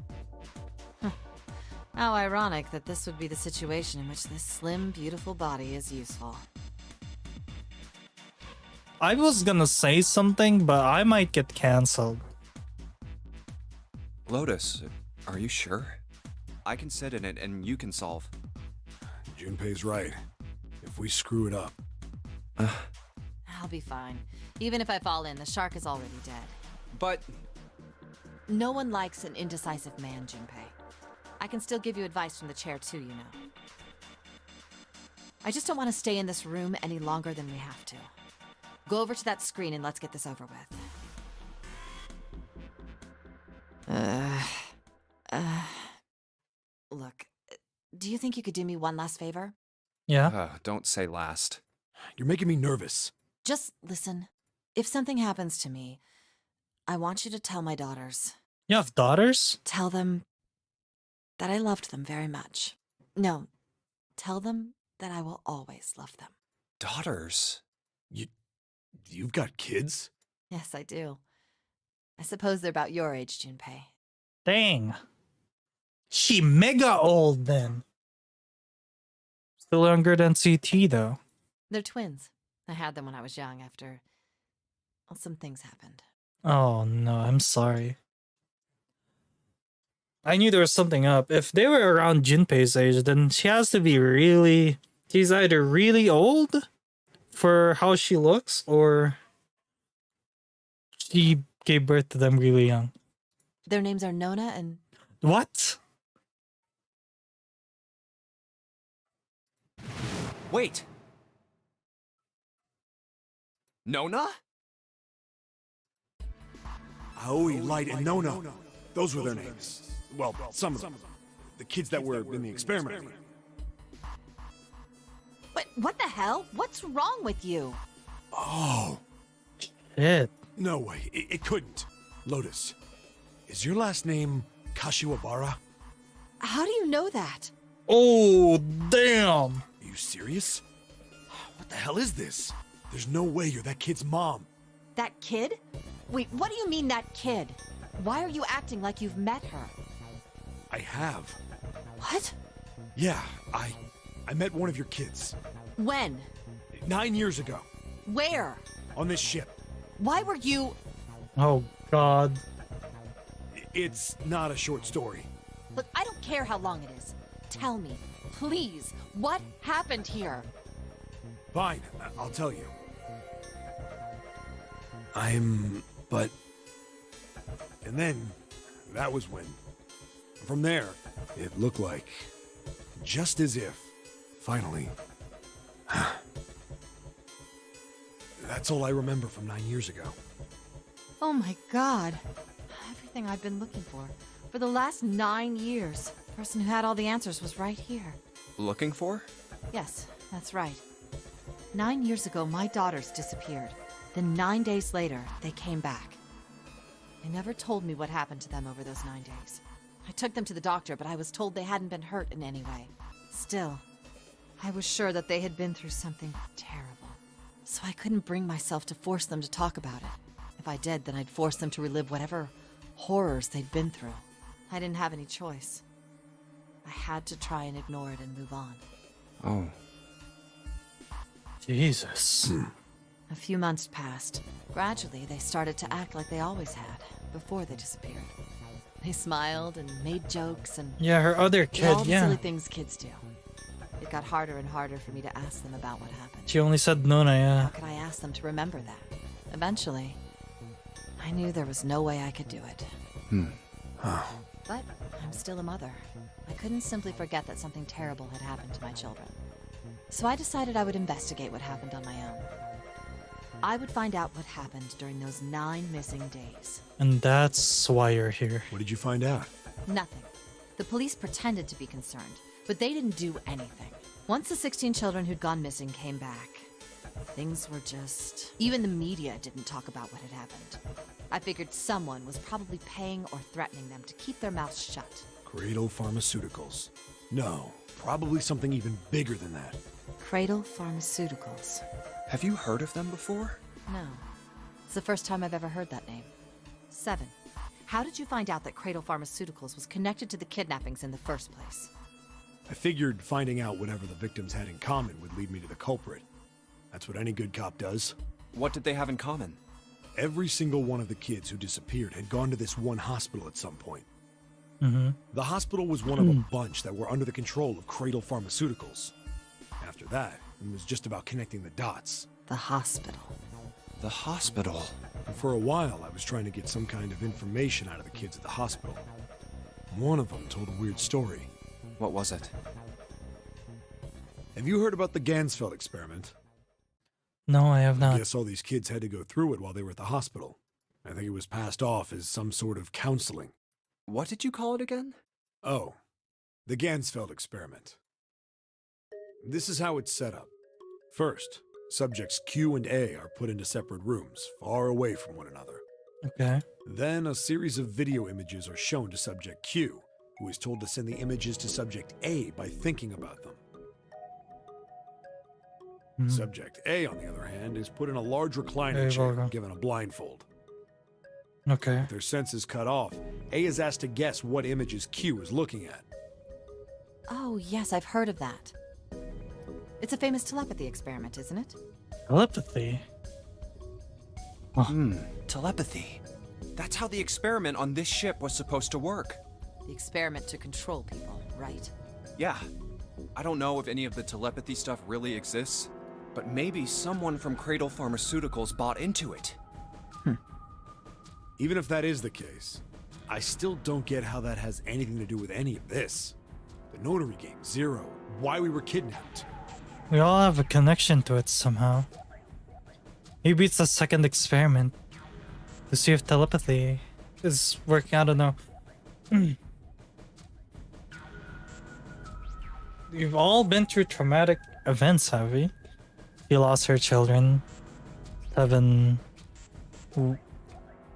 How ironic that this would be the situation in which this slim, beautiful body is useful. I was gonna say something, but I might get cancelled. Lotus, are you sure? I can sit in it and you can solve. Junpei's right. If we screw it up... I'll be fine. Even if I fall in, the shark is already dead. But... No one likes an indecisive man, Junpei. I can still give you advice from the chair too, you know. I just don't want to stay in this room any longer than we have to. Go over to that screen and let's get this over with. Look, do you think you could do me one last favor? Yeah? Don't say last. You're making me nervous. Just listen. If something happens to me, I want you to tell my daughters. You have daughters? Tell them that I loved them very much. No, tell them that I will always love them. Daughters? You've got kids? Yes, I do. I suppose they're about your age, Junpei. Dang. She mega old then. Still younger than CT though. They're twins. I had them when I was young after... well, some things happened. Oh no, I'm sorry. I knew there was something up. If they were around Junpei's age, then she has to be really... She's either really old for how she looks, or she gave birth to them really young. Their names are Nona and... What? Wait! Nona? Aoi, Light, and Nona. Those were their names. Well, some of them. The kids that were in the experiment. But what the hell? What's wrong with you? Oh. Shit. No way. It couldn't. Lotus, is your last name Kashiwabara? How do you know that? Oh, damn. Are you serious? What the hell is this? There's no way you're that kid's mom. That kid? Wait, what do you mean that kid? Why are you acting like you've met her? I have. What? Yeah, I met one of your kids. When? 9 years ago. Where? On this ship. Why were you... Oh, God. It's not a short story. Look, I don't care how long it is. Tell me, please, what happened here? Fine, I'll tell you. But... And then, that was when. From there, it looked like... just as if... Finally... That's all I remember from 9 years ago. Oh my god. Everything I've been looking for the last 9 years. The person who had all the answers was right here. Looking for? Yes, that's right. 9 years ago, my daughters disappeared. Then 9 days later, they came back. They never told me what happened to them over those 9 days. I took them to the doctor, but I was told they hadn't been hurt in any way. Still, I was sure that they had been through something terrible. So I couldn't bring myself to force them to talk about it. If I did, then I'd force them to relive whatever horrors they'd been through. I didn't have any choice. I had to try and ignore it and move on. Oh. Jesus. A few months passed. Gradually, they started to act like they always had, before they disappeared. They smiled and made jokes and Yeah, her other did all kid, the yeah. silly things kids do. It got harder and harder for me to ask them about what happened. She only said Nona, yeah. How could I ask them to remember that? Eventually, I knew there was no way I could do it. But I'm still a mother. I couldn't simply forget that something terrible had happened to my children. So I decided I would investigate what happened on my own. I would find out what happened during those 9 missing days. And that's why you're here. What did you find out? Nothing. The police pretended to be concerned, but they didn't do anything. Once the 16 children who'd gone missing came back, things were just... Even the media didn't talk about what had happened. I figured someone was probably paying or threatening them to keep their mouths shut. Cradle Pharmaceuticals. No, probably something even bigger than that. Cradle Pharmaceuticals. Have you heard of them before? No. It's the first time I've ever heard that name. 7. How did you find out that Cradle Pharmaceuticals was connected to the kidnappings in the first place? I figured finding out whatever the victims had in common would lead me to the culprit. That's what any good cop does. What did they have in common? Every single one of the kids who disappeared had gone to this one hospital at some point. The hospital was one of a bunch that were under the control of Cradle Pharmaceuticals. After that, it was just about connecting the dots. The hospital. The hospital. And for a while, I was trying to get some kind of information out of the kids at the hospital. One of them told a weird story. What was it? Have you heard about the Gansfeld experiment? No, I have I not. guess all these kids had to go through it while they were at the hospital. I think it was passed off as some sort of counseling. What did you call it again? Oh, the Gansfeld experiment. This is how it's set up. First, subjects Q and A are put into separate rooms, far away from one another. Okay. Then a series of video images are shown to subject Q, who is told to send the images to subject A by thinking about them. Subject A, on the other hand, is put in a large recliner chair and given a blindfold. Okay. With their senses cut off, A is asked to guess what images Q is looking at. Oh, yes, I've heard of that. It's a famous telepathy experiment, isn't it? Telepathy? Telepathy. That's how the experiment on this ship was supposed to work. The experiment to control people, right? Yeah. I don't know if any of the telepathy stuff really exists, but maybe someone from Cradle Pharmaceuticals bought into it. Even if that is the case, I still don't get how that has anything to do with any of this. The Nonary game, Zero, why we were kidnapped. We all have a connection to it somehow. Maybe it's the second experiment to see if telepathy is working. I don't know. We've all been through traumatic events, have we? She lost her children. Heaven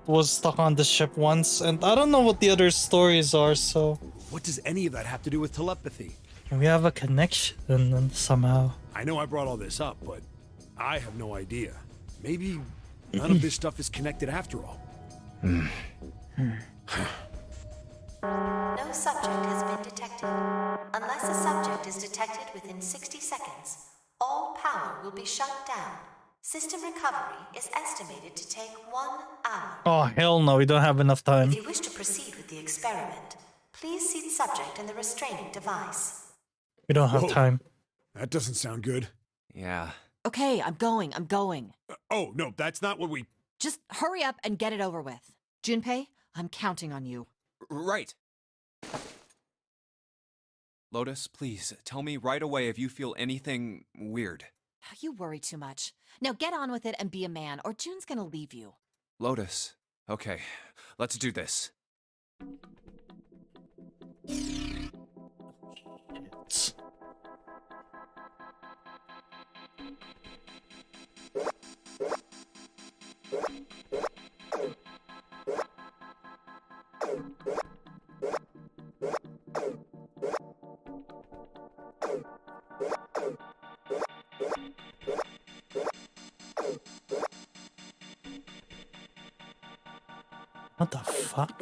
was stuck on the ship once, and I don't know what the other stories are, so... What does any of that have to do with telepathy? We have a connection somehow. I know I brought all this up, but I have no idea. Maybe none of this stuff is connected after all. No subject has been detected. Unless a subject is detected within 60 seconds, all power will be shut down. System recovery is estimated to take 1 hour. Oh, hell no, we don't have enough time. If you wish to proceed with the experiment, please seat subject in the restraining device. We don't have Whoa. time. That doesn't sound good. Yeah. Okay, I'm going. Oh, no, that's not what we... Just hurry up and get it over with. Junpei, I'm counting on you. Right. Lotus, please, tell me right away if you feel anything weird. You worry too much. Now get on with it and be a man, or June's gonna leave you. Lotus. Okay, let's do this. What the fuck?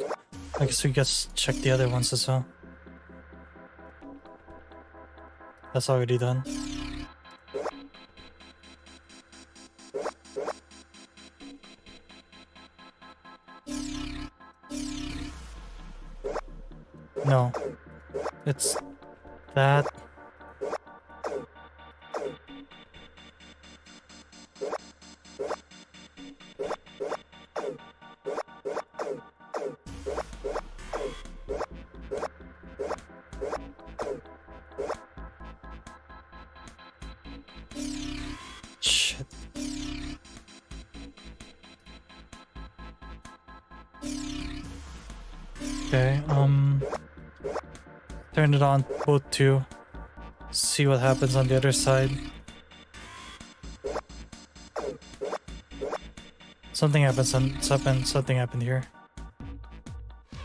I guess we just check the other ones as well. That's already done. No. It's that. Shit. Okay, turn it on both two. See what happens on the other side. Something happens on something happened here.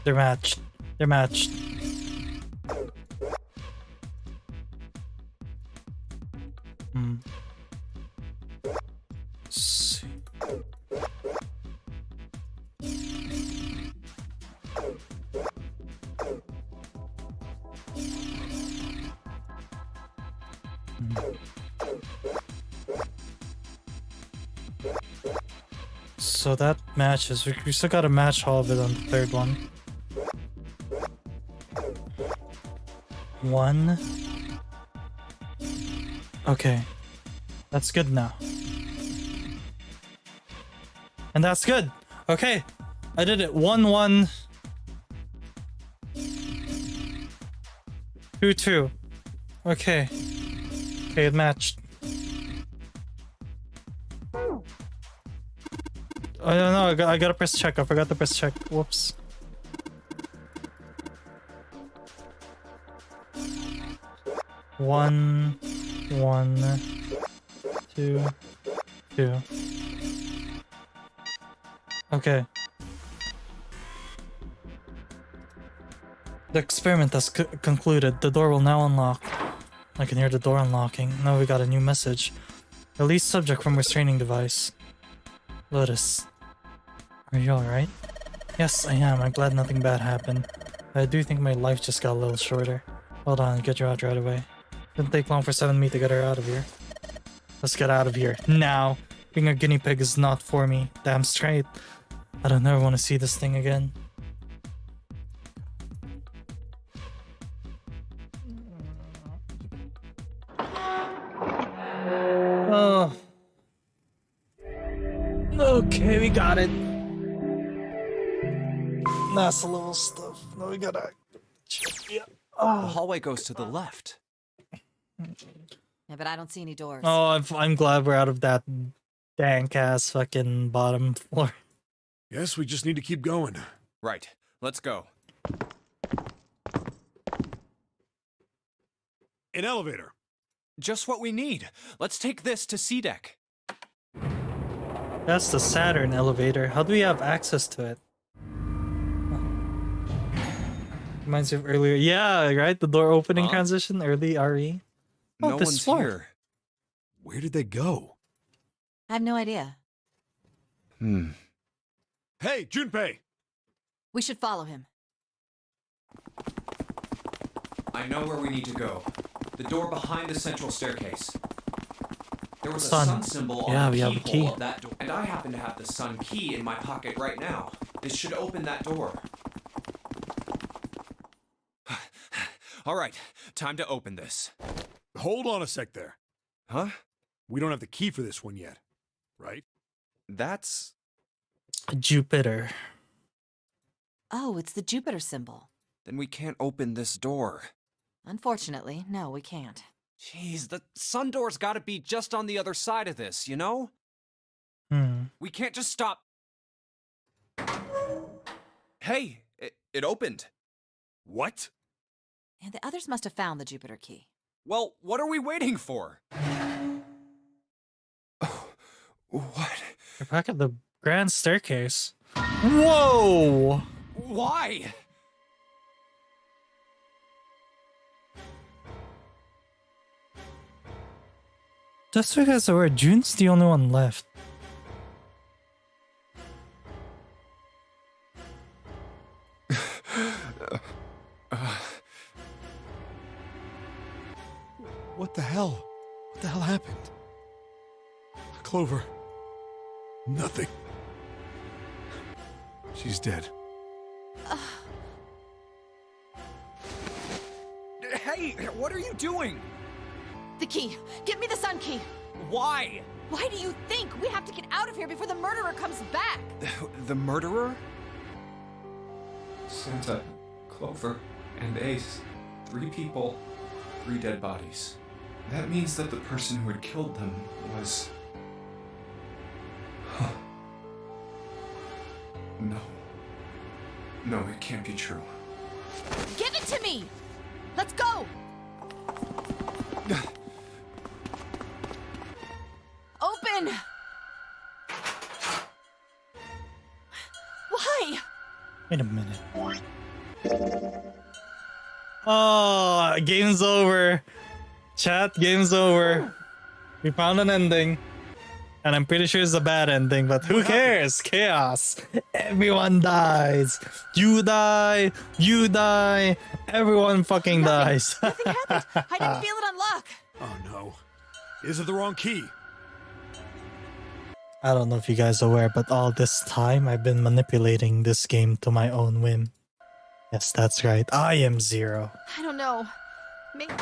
They're matched. They're matched. Let's see. So that matches. We still gotta match all of it on the third one. One. Okay. That's good now. And that's good. Okay. I did it. 1-1. 2-2. Okay. Okay, it matched. I don't know. I gotta press check. I forgot to press check. Whoops. One, 2, 2. Okay. The experiment has concluded. The door will now unlock. I can hear the door unlocking. Now we got a new message. Release subject from restraining device. Lotus. Are you alright? Yes, I am. I'm glad nothing bad happened. I do think my life just got a little shorter. Hold on, get her out right away. Didn't take long for 7 to get her out of here. Let's get out of here. Now! Being a guinea pig is not for me. Damn straight. I don't ever want to see this thing again. Oh. Okay, we got it. NASA level stuff. No, we gotta... Yeah. The hallway goes to the left. Yeah, but I don't see any doors. Oh, I'm glad we're out of that dank ass fucking bottom floor. Guess we just need to keep going. Right. Let's go. An elevator. Just what we need. Let's take this to C deck. That's the Saturn elevator. How do we have access to it? Reminds me of earlier. Yeah, right? The door opening transition, early RE. Oh, No this one's floor. here. Where did they go? I have no idea. Hey, Junpei! We should follow him. I know where we need to go. The door behind the central staircase. There was a Sun. sun symbol Yeah, on we the have a keyhole key. of that door, and I happen to have the sun key in my pocket right now. This should open that door. All right, time to open this. Hold on a sec there. Huh? We don't have the key for this one yet, right? That's... Jupiter. Oh, it's the Jupiter symbol. Then we can't open this door. Unfortunately, no, we can't. Jeez, the sun door's gotta be just on the other side of this, you know? We can't just stop... Hey, it opened. What? And the others must have found the Jupiter key. Well, what are we waiting for? What? We're back at the grand staircase. Whoa! Why? Just because I were June's the only one left. What the hell? What the hell happened? Clover. Nothing. She's dead. Hey, what are you doing? The key! Get me the sun key! Why? Why do you think? We have to get out of here before the murderer comes back! The murderer? Santa, Clover, and Ace. 3 people, 3 dead bodies. That means that the person who had killed them was... No. No, it can't be true. Give it to me! Let's go! Open! Why? Wait a minute. Oh, game's over. Chat, game's over. We found an ending. And I'm pretty sure it's a bad ending, but who cares? Chaos. Everyone dies. You die. You die. Everyone fucking dies. Nothing happened. I didn't feel it unlock. Oh no. Is it the wrong key? I don't know if you guys are aware, but all this time I've been manipulating this game to my own whim. Yes, that's right. I am Zero. I don't know. Maybe...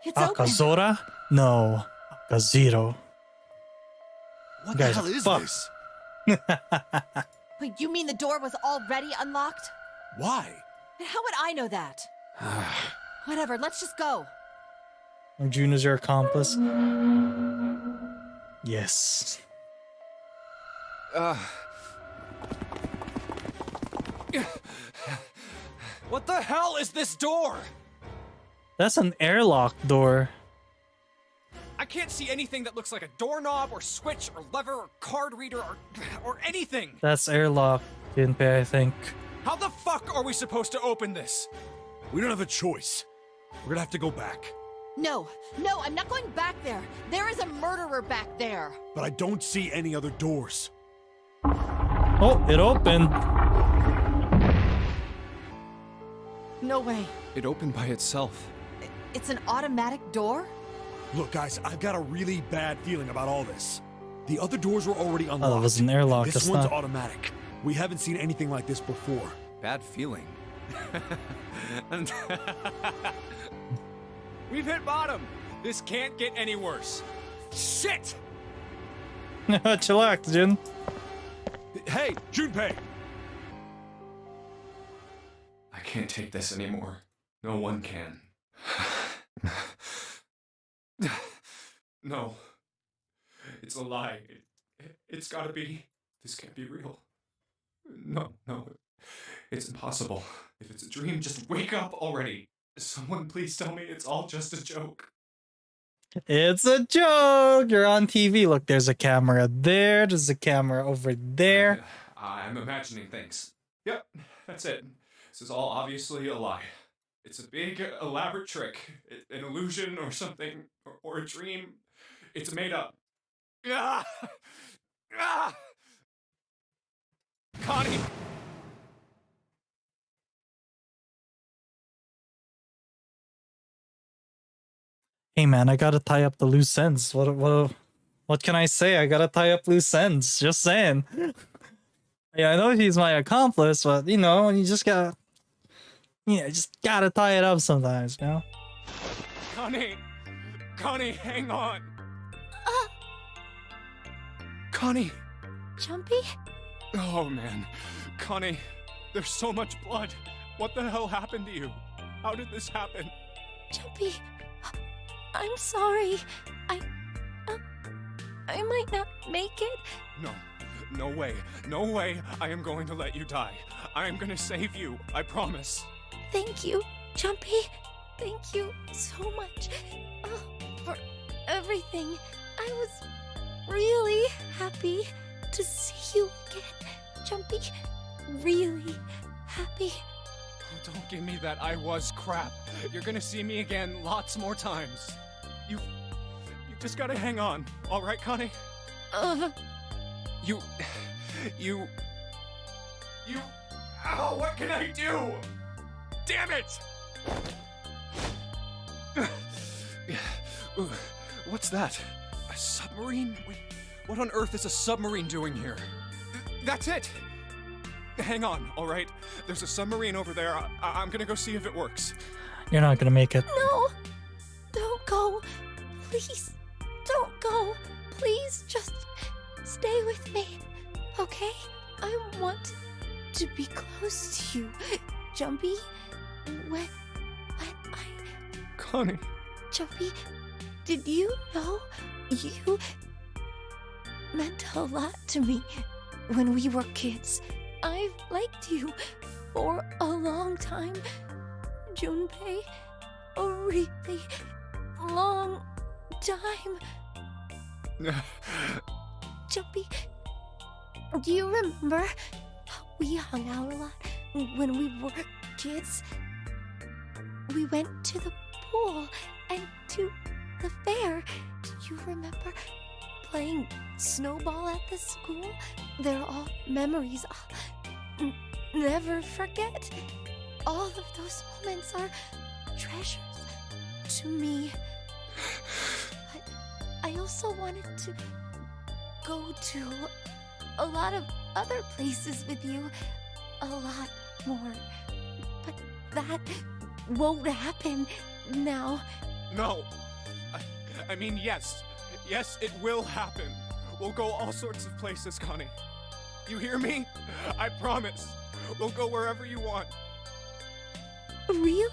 It's open. Akazora? No. Akazero. What Guys, the hell is fuck. this? Wait, you mean the door was already unlocked? Why? And how would I know that? Whatever, let's just go. June is your accomplice? Yes. What the hell is this door? That's an airlock door. I can't see anything that looks like a doorknob or switch or lever or card reader or anything. That's airlock, Jinpei, I think. How the fuck are we supposed to open this? We don't have a choice. We're gonna have to go back. No, I'm not going back there. There is a murderer back there. But I don't see any other doors. Oh, it opened. No way. It opened by itself. It's an automatic door? Look, guys, I've got a really bad feeling about all this. The other doors were already unlocked. Oh, it was an airlock. This That's one's not... automatic. We haven't seen anything like this before. Bad feeling. We've hit bottom. This can't get any worse. Shit! Chillax, Jin. Hey, Junpei! I can't take this anymore. No one can. No. It's a lie. It's gotta be. This can't be real. No. It's impossible. If it's a dream, just wake up already. Someone please tell me it's all just a joke. It's a joke. You're on TV. Look, there's a camera there. There's a camera over there. I'm imagining things. Yep, that's it. This is all obviously a lie. It's a big, elaborate trick. An illusion or something. Or a dream. It's made up. Ah! Ah! Connie! Hey man, I gotta tie up the loose ends. What can I say? I gotta tie up loose ends. Just saying. Yeah, I know he's my accomplice, but you know, you just gotta tie it up sometimes, you know? Connie, hang on. Connie. Jumpy? Oh man, Connie, there's so much blood. What the hell happened to you? How did this happen? Jumpy, I'm sorry. I might not make it. No way. I am going to let you die. I am gonna save you, I promise. Thank you, Jumpy. Thank you so much for everything. I was really happy to see you again, Jumpy. really happy? Oh, don't give me that I was crap. You're gonna see me again lots more times. You just gotta hang on, all right, Connie? You... Ow, what can I do? Damn it! What's that? A submarine? Wait, what on earth is a submarine doing here? That's it! Hang on, all right? There's a submarine over there. I'm gonna go see if it works. You're not gonna make it. No! Don't go! Please, don't go! Please, just stay with me, okay? I want to be close to you, Jumpy. When I... Connie. Jumpy, did you know you meant a lot to me when we were kids? I've liked you for a long time, Junpei. A really long time. Jumpy, do you remember how we hung out a lot when we were kids? We went to the pool and to the fair. Do you remember playing snowball at the school? They're all memories I'll never forget. All of those moments are treasures to me. But I also wanted to go to a lot of other places with you. A lot more. But that won't happen now. No. I mean, yes. Yes, it will happen. We'll go all sorts of places, Connie. You hear me? I promise. We'll go wherever you want. Really?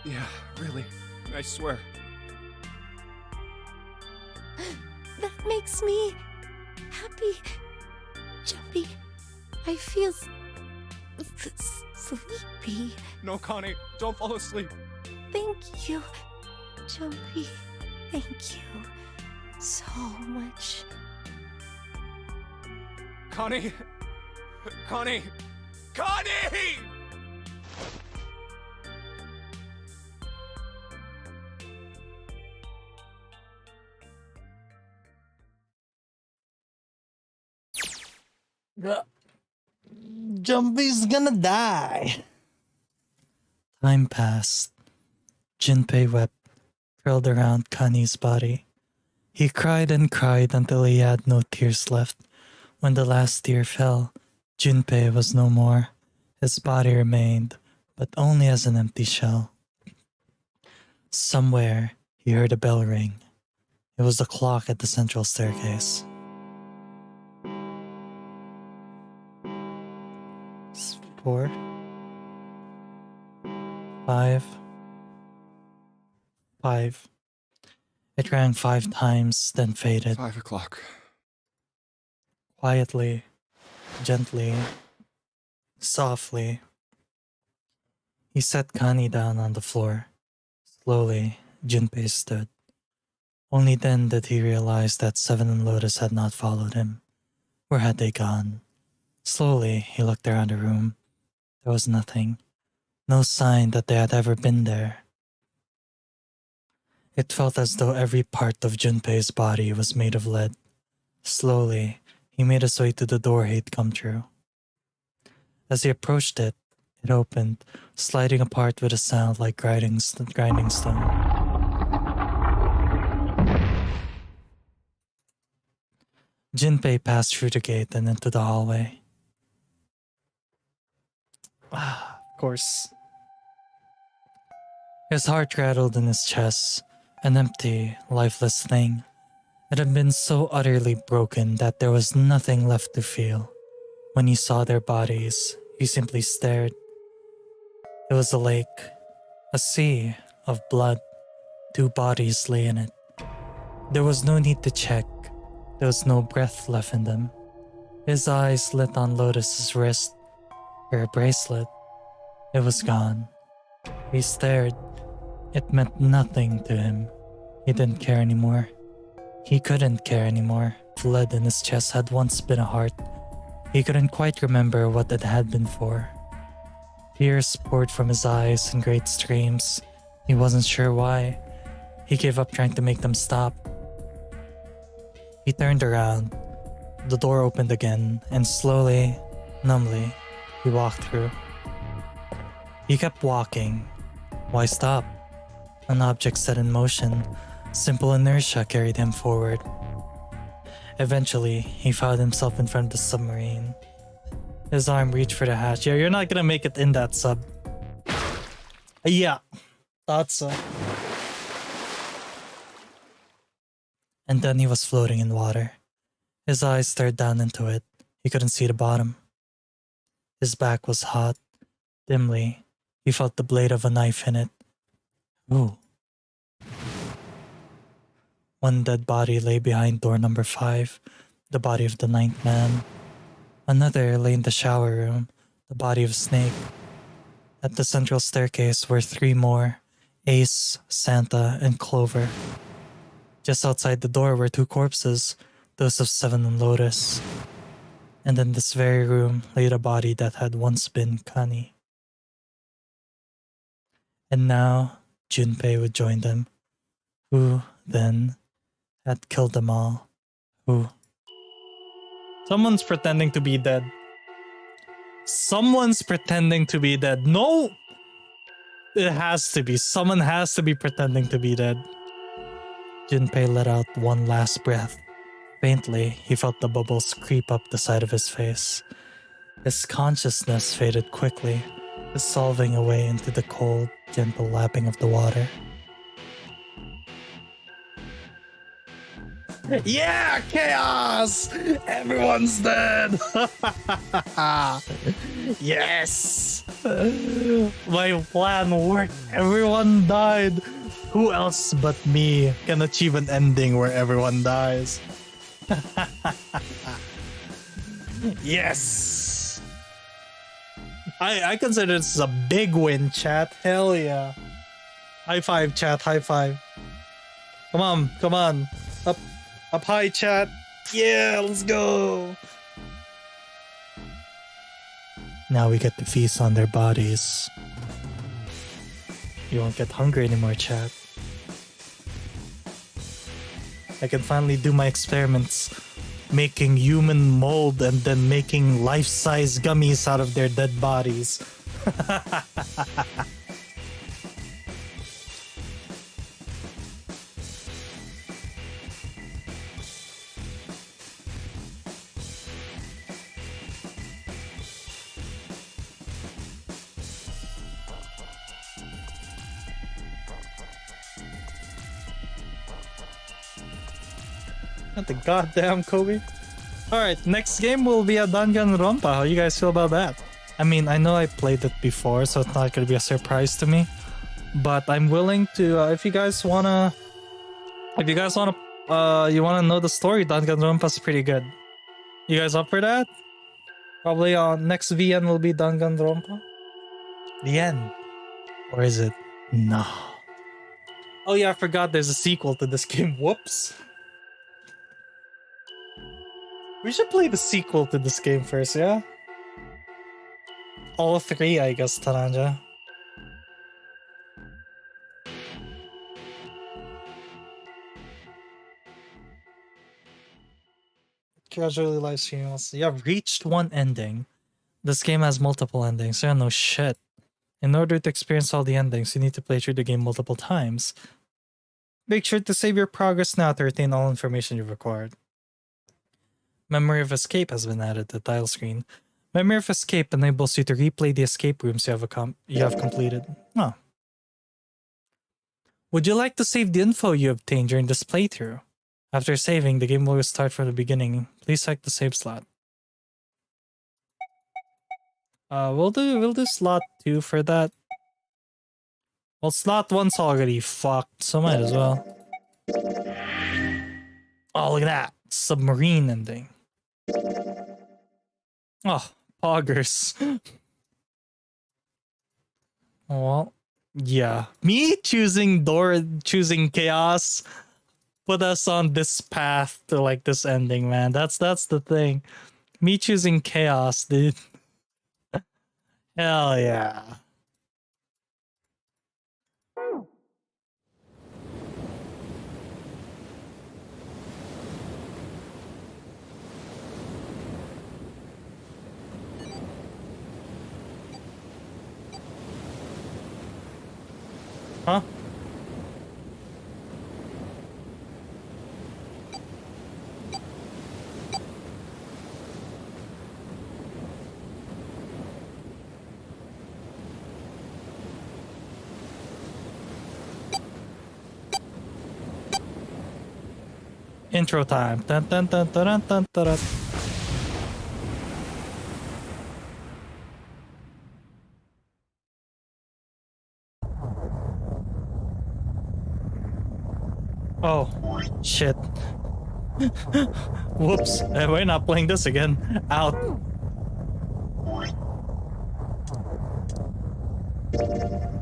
Yeah, really. I swear. That makes me happy. Jumpy, I feel sleepy. No, Connie, don't fall asleep. Thank you, Jumpy. Thank you so much. Connie! Connie! Connie! Jumpy's gonna die. Time passed. Junpei wept, curled around Connie's body. He cried and cried until he had no tears left. When the last tear fell, Junpei was no more. His body remained, but only as an empty shell. Somewhere, he heard a bell ring. It was the clock at the central staircase. 4, 5, 5. It rang 5 times, then faded. 5 o'clock. Quietly, gently, softly. He set Connie down on the floor. Slowly, Junpei stood. Only then did he realize that Seven and Lotus had not followed him. Where had they gone? Slowly, he looked around the room. There was nothing. No sign that they had ever been there. It felt as though every part of Junpei's body was made of lead. Slowly, he made his way to the door he'd come through. As he approached it, it opened, sliding apart with a sound like grinding stone. Junpei passed through the gate and into the hallway. Of course. His heart rattled in his chest, an empty, lifeless thing. It had been so utterly broken that there was nothing left to feel. When he saw their bodies, he simply stared. It was a lake, a sea of blood. 2 bodies lay in it. There was no need to check. There was no breath left in them. His eyes lit on Lotus's wrist, her bracelet. It was gone. He stared. It meant nothing to him. He didn't care anymore. He couldn't care anymore. Blood in his chest had once been a heart. He couldn't quite remember what it had been for. Tears poured from his eyes in great streams. He wasn't sure why. He gave up trying to make them stop. He turned around. The door opened again, and slowly, numbly, he walked through. He kept walking. Why stop? An object set in motion. Simple inertia carried him forward. Eventually, he found himself in front of the submarine. His arm reached for the hatch. Yeah, you're not gonna make it in that sub. Yeah, thought so. And then he was floating in water. His eyes stared down into it. He couldn't see the bottom. His back was hot. Dimly, he felt the blade of a knife in it. Ooh. One dead body lay behind door number 5, the body of the 9th man. Another lay in the shower room, the body of Snake. At the central staircase were 3 more, Ace, Santa, and Clover. Just outside the door were 2 corpses, those of Seven and Lotus. And in this very room lay the body that had once been Kani. And now Junpei would join them, who, then, had killed them all. Who? Someone's pretending to be dead. Someone's pretending to be dead. No! It has to be. Someone has to be pretending to be dead. Junpei let out one last breath. Faintly, he felt the bubbles creep up the side of his face. His consciousness faded quickly, dissolving away into the cold, gentle lapping of the water. Yeah, chaos! Everyone's dead! Yes! My plan worked. Everyone died. Who else but me can achieve an ending where everyone dies? Yes! I consider this a big win, chat. Hell yeah. High five, chat. High five. Come on, come on. Up high, chat. Yeah, let's go. Now we get to feast on their bodies. You won't get hungry anymore, chat. I can finally do my experiments, making human mold and then making life-size gummies out of their dead bodies. Not the goddamn Kobe. Alright, next game will be a Danganronpa. How you guys feel about that? I mean, I know I played it before, so it's not gonna be a surprise to me. But I'm willing to, if you guys wanna know the story, Danganronpa's pretty good. You guys up for that? Probably next VN will be Danganronpa. The end. Or is it? No. Oh yeah, I forgot there's a sequel to this game. Whoops. We should play the sequel to this game first, yeah? All 3, I guess, Taranja. Casually live streaming also. You have reached one ending. This game has multiple endings. Yeah, no shit. In order to experience all the endings, you need to play through the game multiple times. Make sure to save your progress now to retain all information you've acquired. Memory of Escape has been added to the title screen. Memory of Escape enables you to replay the escape rooms you have completed. Oh. Would you like to save the info you obtained during this playthrough? After saving, the game will restart from the beginning. Please select the save slot. We'll do slot 2 for that. Well, slot 1's already fucked, so might as well. Oh, look at that. Submarine ending. Oh, poggers. Well, yeah. Me choosing chaos put us on this path to like this ending, man. That's the thing. Me choosing chaos, dude. Hell yeah. Huh? Intro time. Dun, dun, dun, dun, dun, dun, dun, dun. Oh, shit. Whoops. We're not playing this again. Out.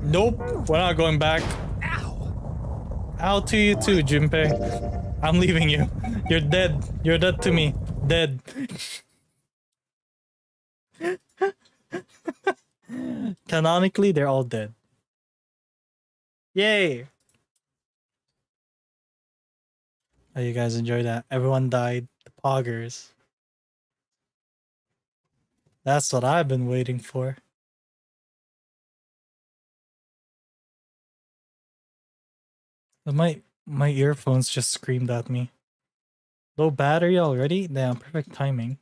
Nope. We're not going back. Ow. Out to you too, Junpei. I'm leaving you. You're dead. You're dead to me. Dead. Canonically, they're all dead. Yay! Oh, you guys enjoy that? Everyone died. The poggers. That's what I've been waiting for. My earphones just screamed at me. Low battery already? Damn, perfect timing.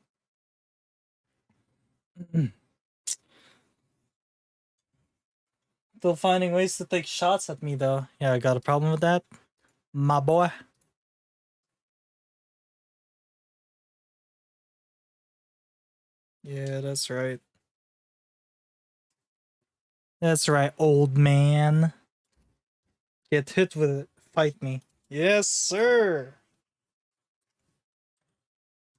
Still finding ways to take shots at me though. Yeah, I got a problem with that. My boy. Yeah, that's right. That's right, old man. Get hit with it. Fight me. Yes, sir.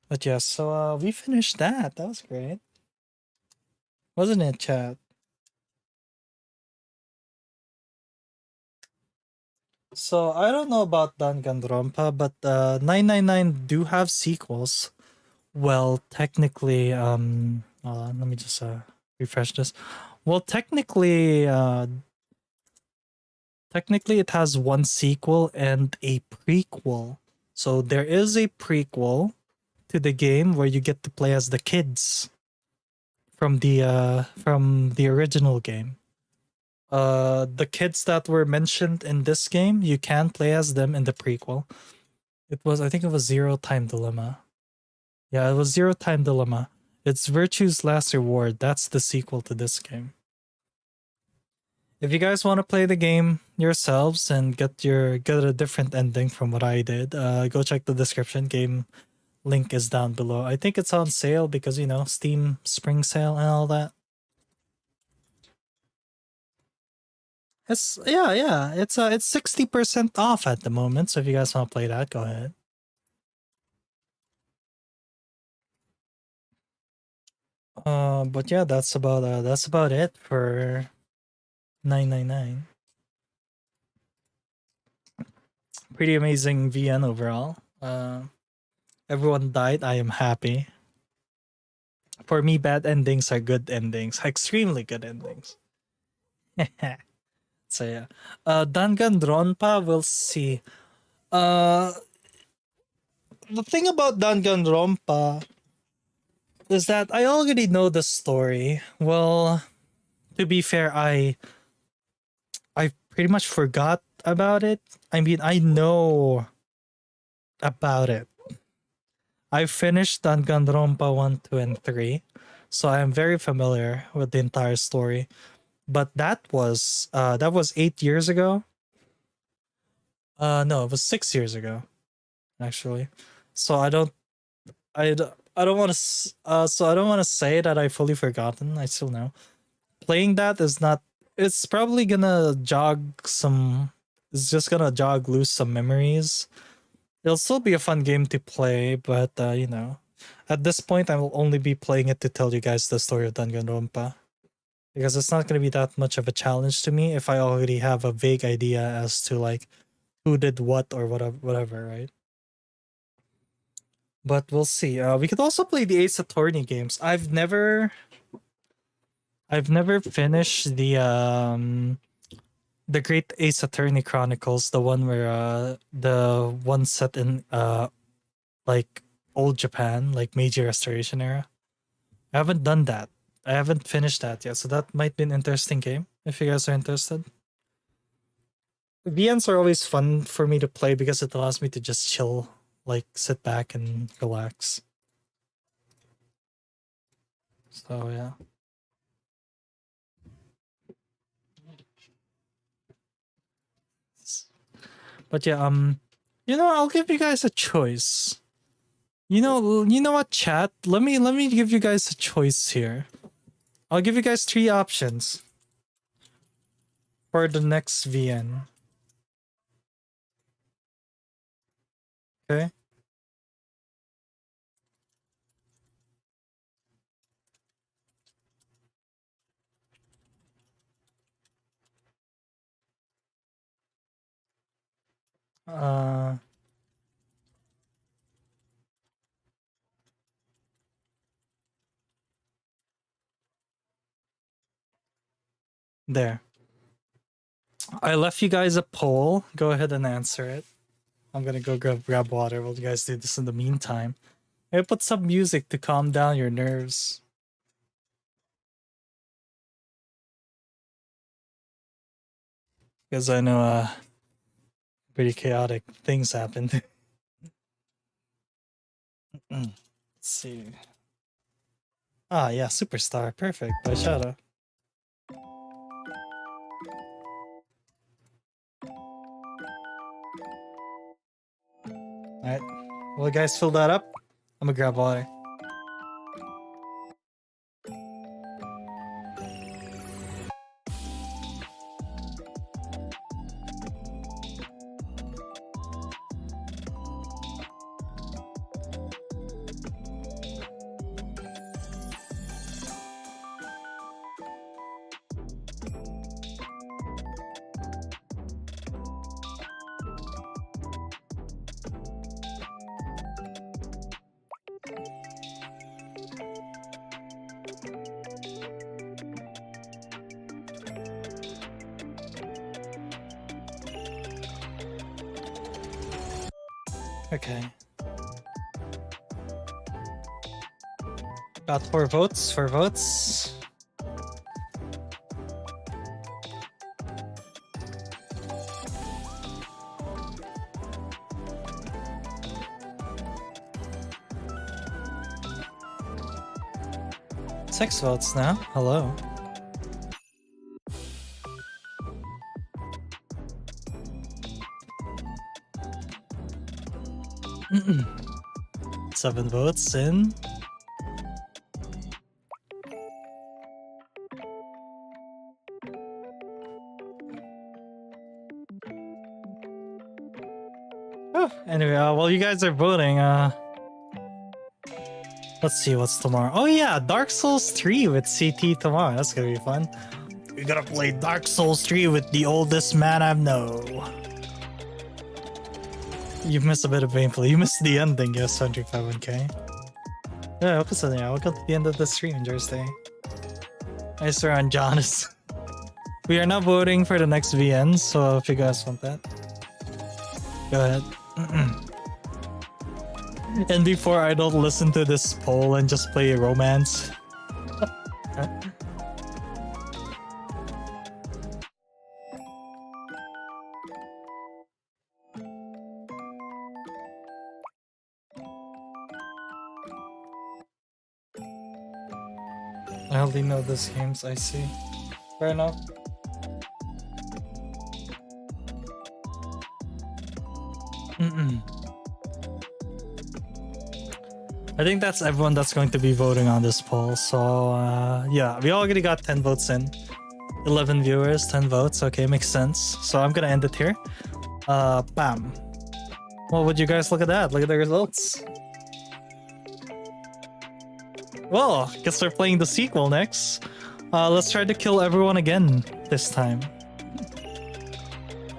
But yeah, so we finished that. That was great. Wasn't it, chat? So I don't know about Danganronpa, but 999 do have sequels. Well, technically, let me just refresh this. Well, technically it has one sequel and a prequel. So there is a prequel to the game where you get to play as the kids from the original game. The kids that were mentioned in this game, you can play as them in the prequel. I think it was Zero Time Dilemma. Yeah, it was Zero Time Dilemma. It's Virtue's Last Reward. That's the sequel to this game. If you guys want to play the game yourselves and get a different ending from what I did, go check the description. Game link is down below. I think it's on sale because, you know, Steam spring sale and all that. It's 60% off at the moment. So if you guys want to play that, go ahead. But yeah, that's about it for 999. Pretty amazing VN overall. Everyone died. I am happy. For me, bad endings are good endings. Extremely good endings. So yeah. Danganronpa, we'll see. The thing about Danganronpa is that I already know the story. Well, to be fair, I pretty much forgot about it. I mean, I know about it. I finished Danganronpa 1, 2, and 3, so I am very familiar with the entire story. But that was 8 years ago. No, it was 6 years ago, actually. So I don't want to say that I've fully forgotten. I still know. Playing that is not. It's probably gonna jog some. It's just gonna jog loose some memories. It'll still be a fun game to play, but you know, at this point, I will only be playing it to tell you guys the story of Danganronpa, because it's not gonna be that much of a challenge to me if I already have a vague idea as to like who did what or whatever, right? But we'll see. We could also play the Ace Attorney games. I've never finished the Great Ace Attorney Chronicles, the one where the one set in like old Japan, like Meiji Restoration era. I haven't done that. I haven't finished that yet, so that might be an interesting game if you guys are interested. VNs are always fun for me to play because it allows me to just chill, like sit back and relax. So yeah. But yeah, you know, I'll give you guys a choice. You know what, chat? Let me give you guys a choice here. I'll give you guys 3 options for the next VN. Okay. There. I left you guys a poll. Go ahead and answer it. I'm gonna go grab water while you guys do this in the meantime. I put some music to calm down your nerves. Because I know pretty chaotic things happened. Let's see. Ah, yeah, Superstar. Perfect. By Shadow. Alright. Well, you guys fill that up? I'm gonna grab water. Okay. Got 4 votes. 4 votes. Six votes now. Hello. Seven votes in. Oh, anyway, while you guys are voting, let's see what's tomorrow. Oh yeah, Dark Souls 3 with CT tomorrow. That's gonna be fun. We're gonna play Dark Souls 3 with the oldest man I know. You've missed a bit of painful. You missed the ending, yes, 151k. Yeah, welcome to the end of the stream, Thursday. Nice around Jonas. We are now voting for the next VN, so if you guys want that, go ahead. And before I don't listen to this poll and just play romance. I only know these games, I see. Fair enough. I think that's everyone that's going to be voting on this poll. So yeah, we already got 10 votes in. 11 viewers, 10 votes. Okay, makes sense. So I'm gonna end it here. Bam. Well, would you guys look at that? Look at the results. Well, guess we're playing the sequel next. Let's try to kill everyone again this time.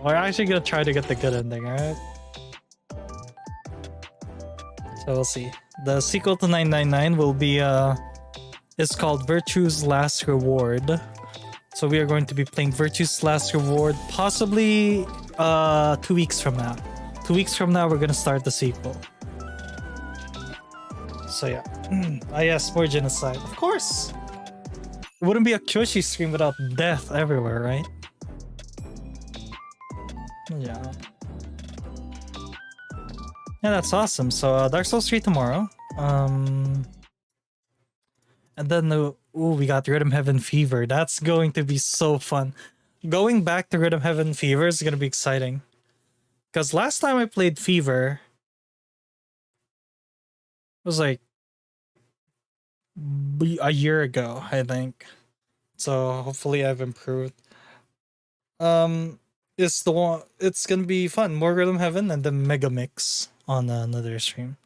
We're actually gonna try to get the good ending, alright? So we'll see. The sequel to 999 will be it's called Virtue's Last Reward. So we are going to be playing Virtue's Last Reward possibly 2 weeks from now. 2 weeks from now we're gonna start the sequel. So yeah. Yes, more genocide. Of course! It wouldn't be a Kyoshi stream without death everywhere, right? Yeah. Yeah, that's awesome. So Dark Souls 3 tomorrow. And then we got Rhythm Heaven Fever. That's going to be so fun. Going back to Rhythm Heaven Fever is gonna be exciting. Because last time I played Fever was like a year ago, I think. So hopefully I've improved. It's gonna be fun. More Rhythm Heaven and then Mega Mix on another stream.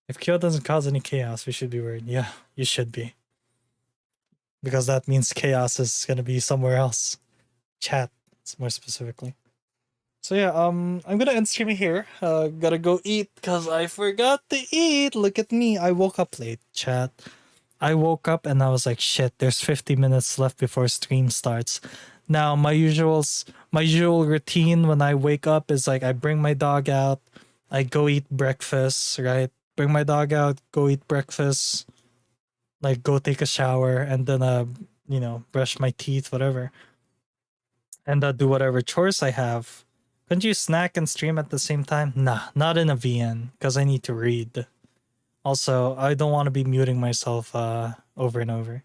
If Kyo doesn't cause any chaos, we should be worried. Yeah, you should be. Because that means chaos is gonna be somewhere else. Chat, more specifically. So yeah, I'm gonna end streaming here. Gotta go eat because I forgot to eat. Look at me. I woke up late, chat. I woke up and I was like, shit, there's 50 minutes left before stream starts. Now my usual routine when I wake up is like I bring my dog out, I go eat breakfast, right? Bring my dog out, go eat breakfast, like go take a shower, and then brush my teeth, whatever. And do whatever chores I have. Couldn't you snack and stream at the same time? Nah, not in a VN, because I need to read. Also, I don't want to be muting myself over and over.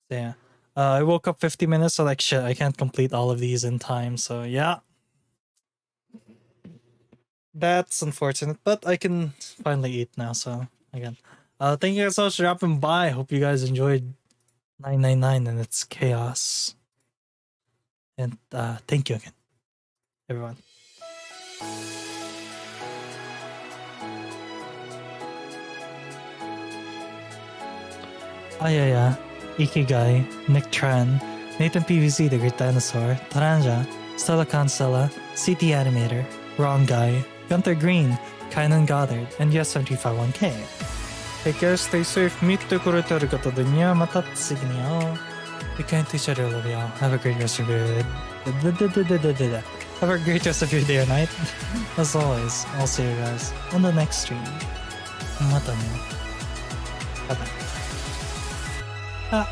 So yeah. I woke up 50 minutes, so like shit, I can't complete all of these in time, so yeah. That's unfortunate, but I can finally eat now, so again. Thank you guys so much for dropping by. Hope you guys enjoyed 999 and its chaos. And thank you again, everyone. Yeah. Ikigai, Nick Tran, Nathan PVZ, The Great Dinosaur, Taranja, Stella Constella, CT Animator, Wrong Guy, Gunther Green, Kainan Goddard, and Yes7351K. Take care, stay safe, meet the kureteru kata dunya, mata次に会おう. We can't each other, love y'all. Have a great rest of your Have a great rest of your day or night. As always, I'll see you guys on the next stream. Mata ne. Bye bye.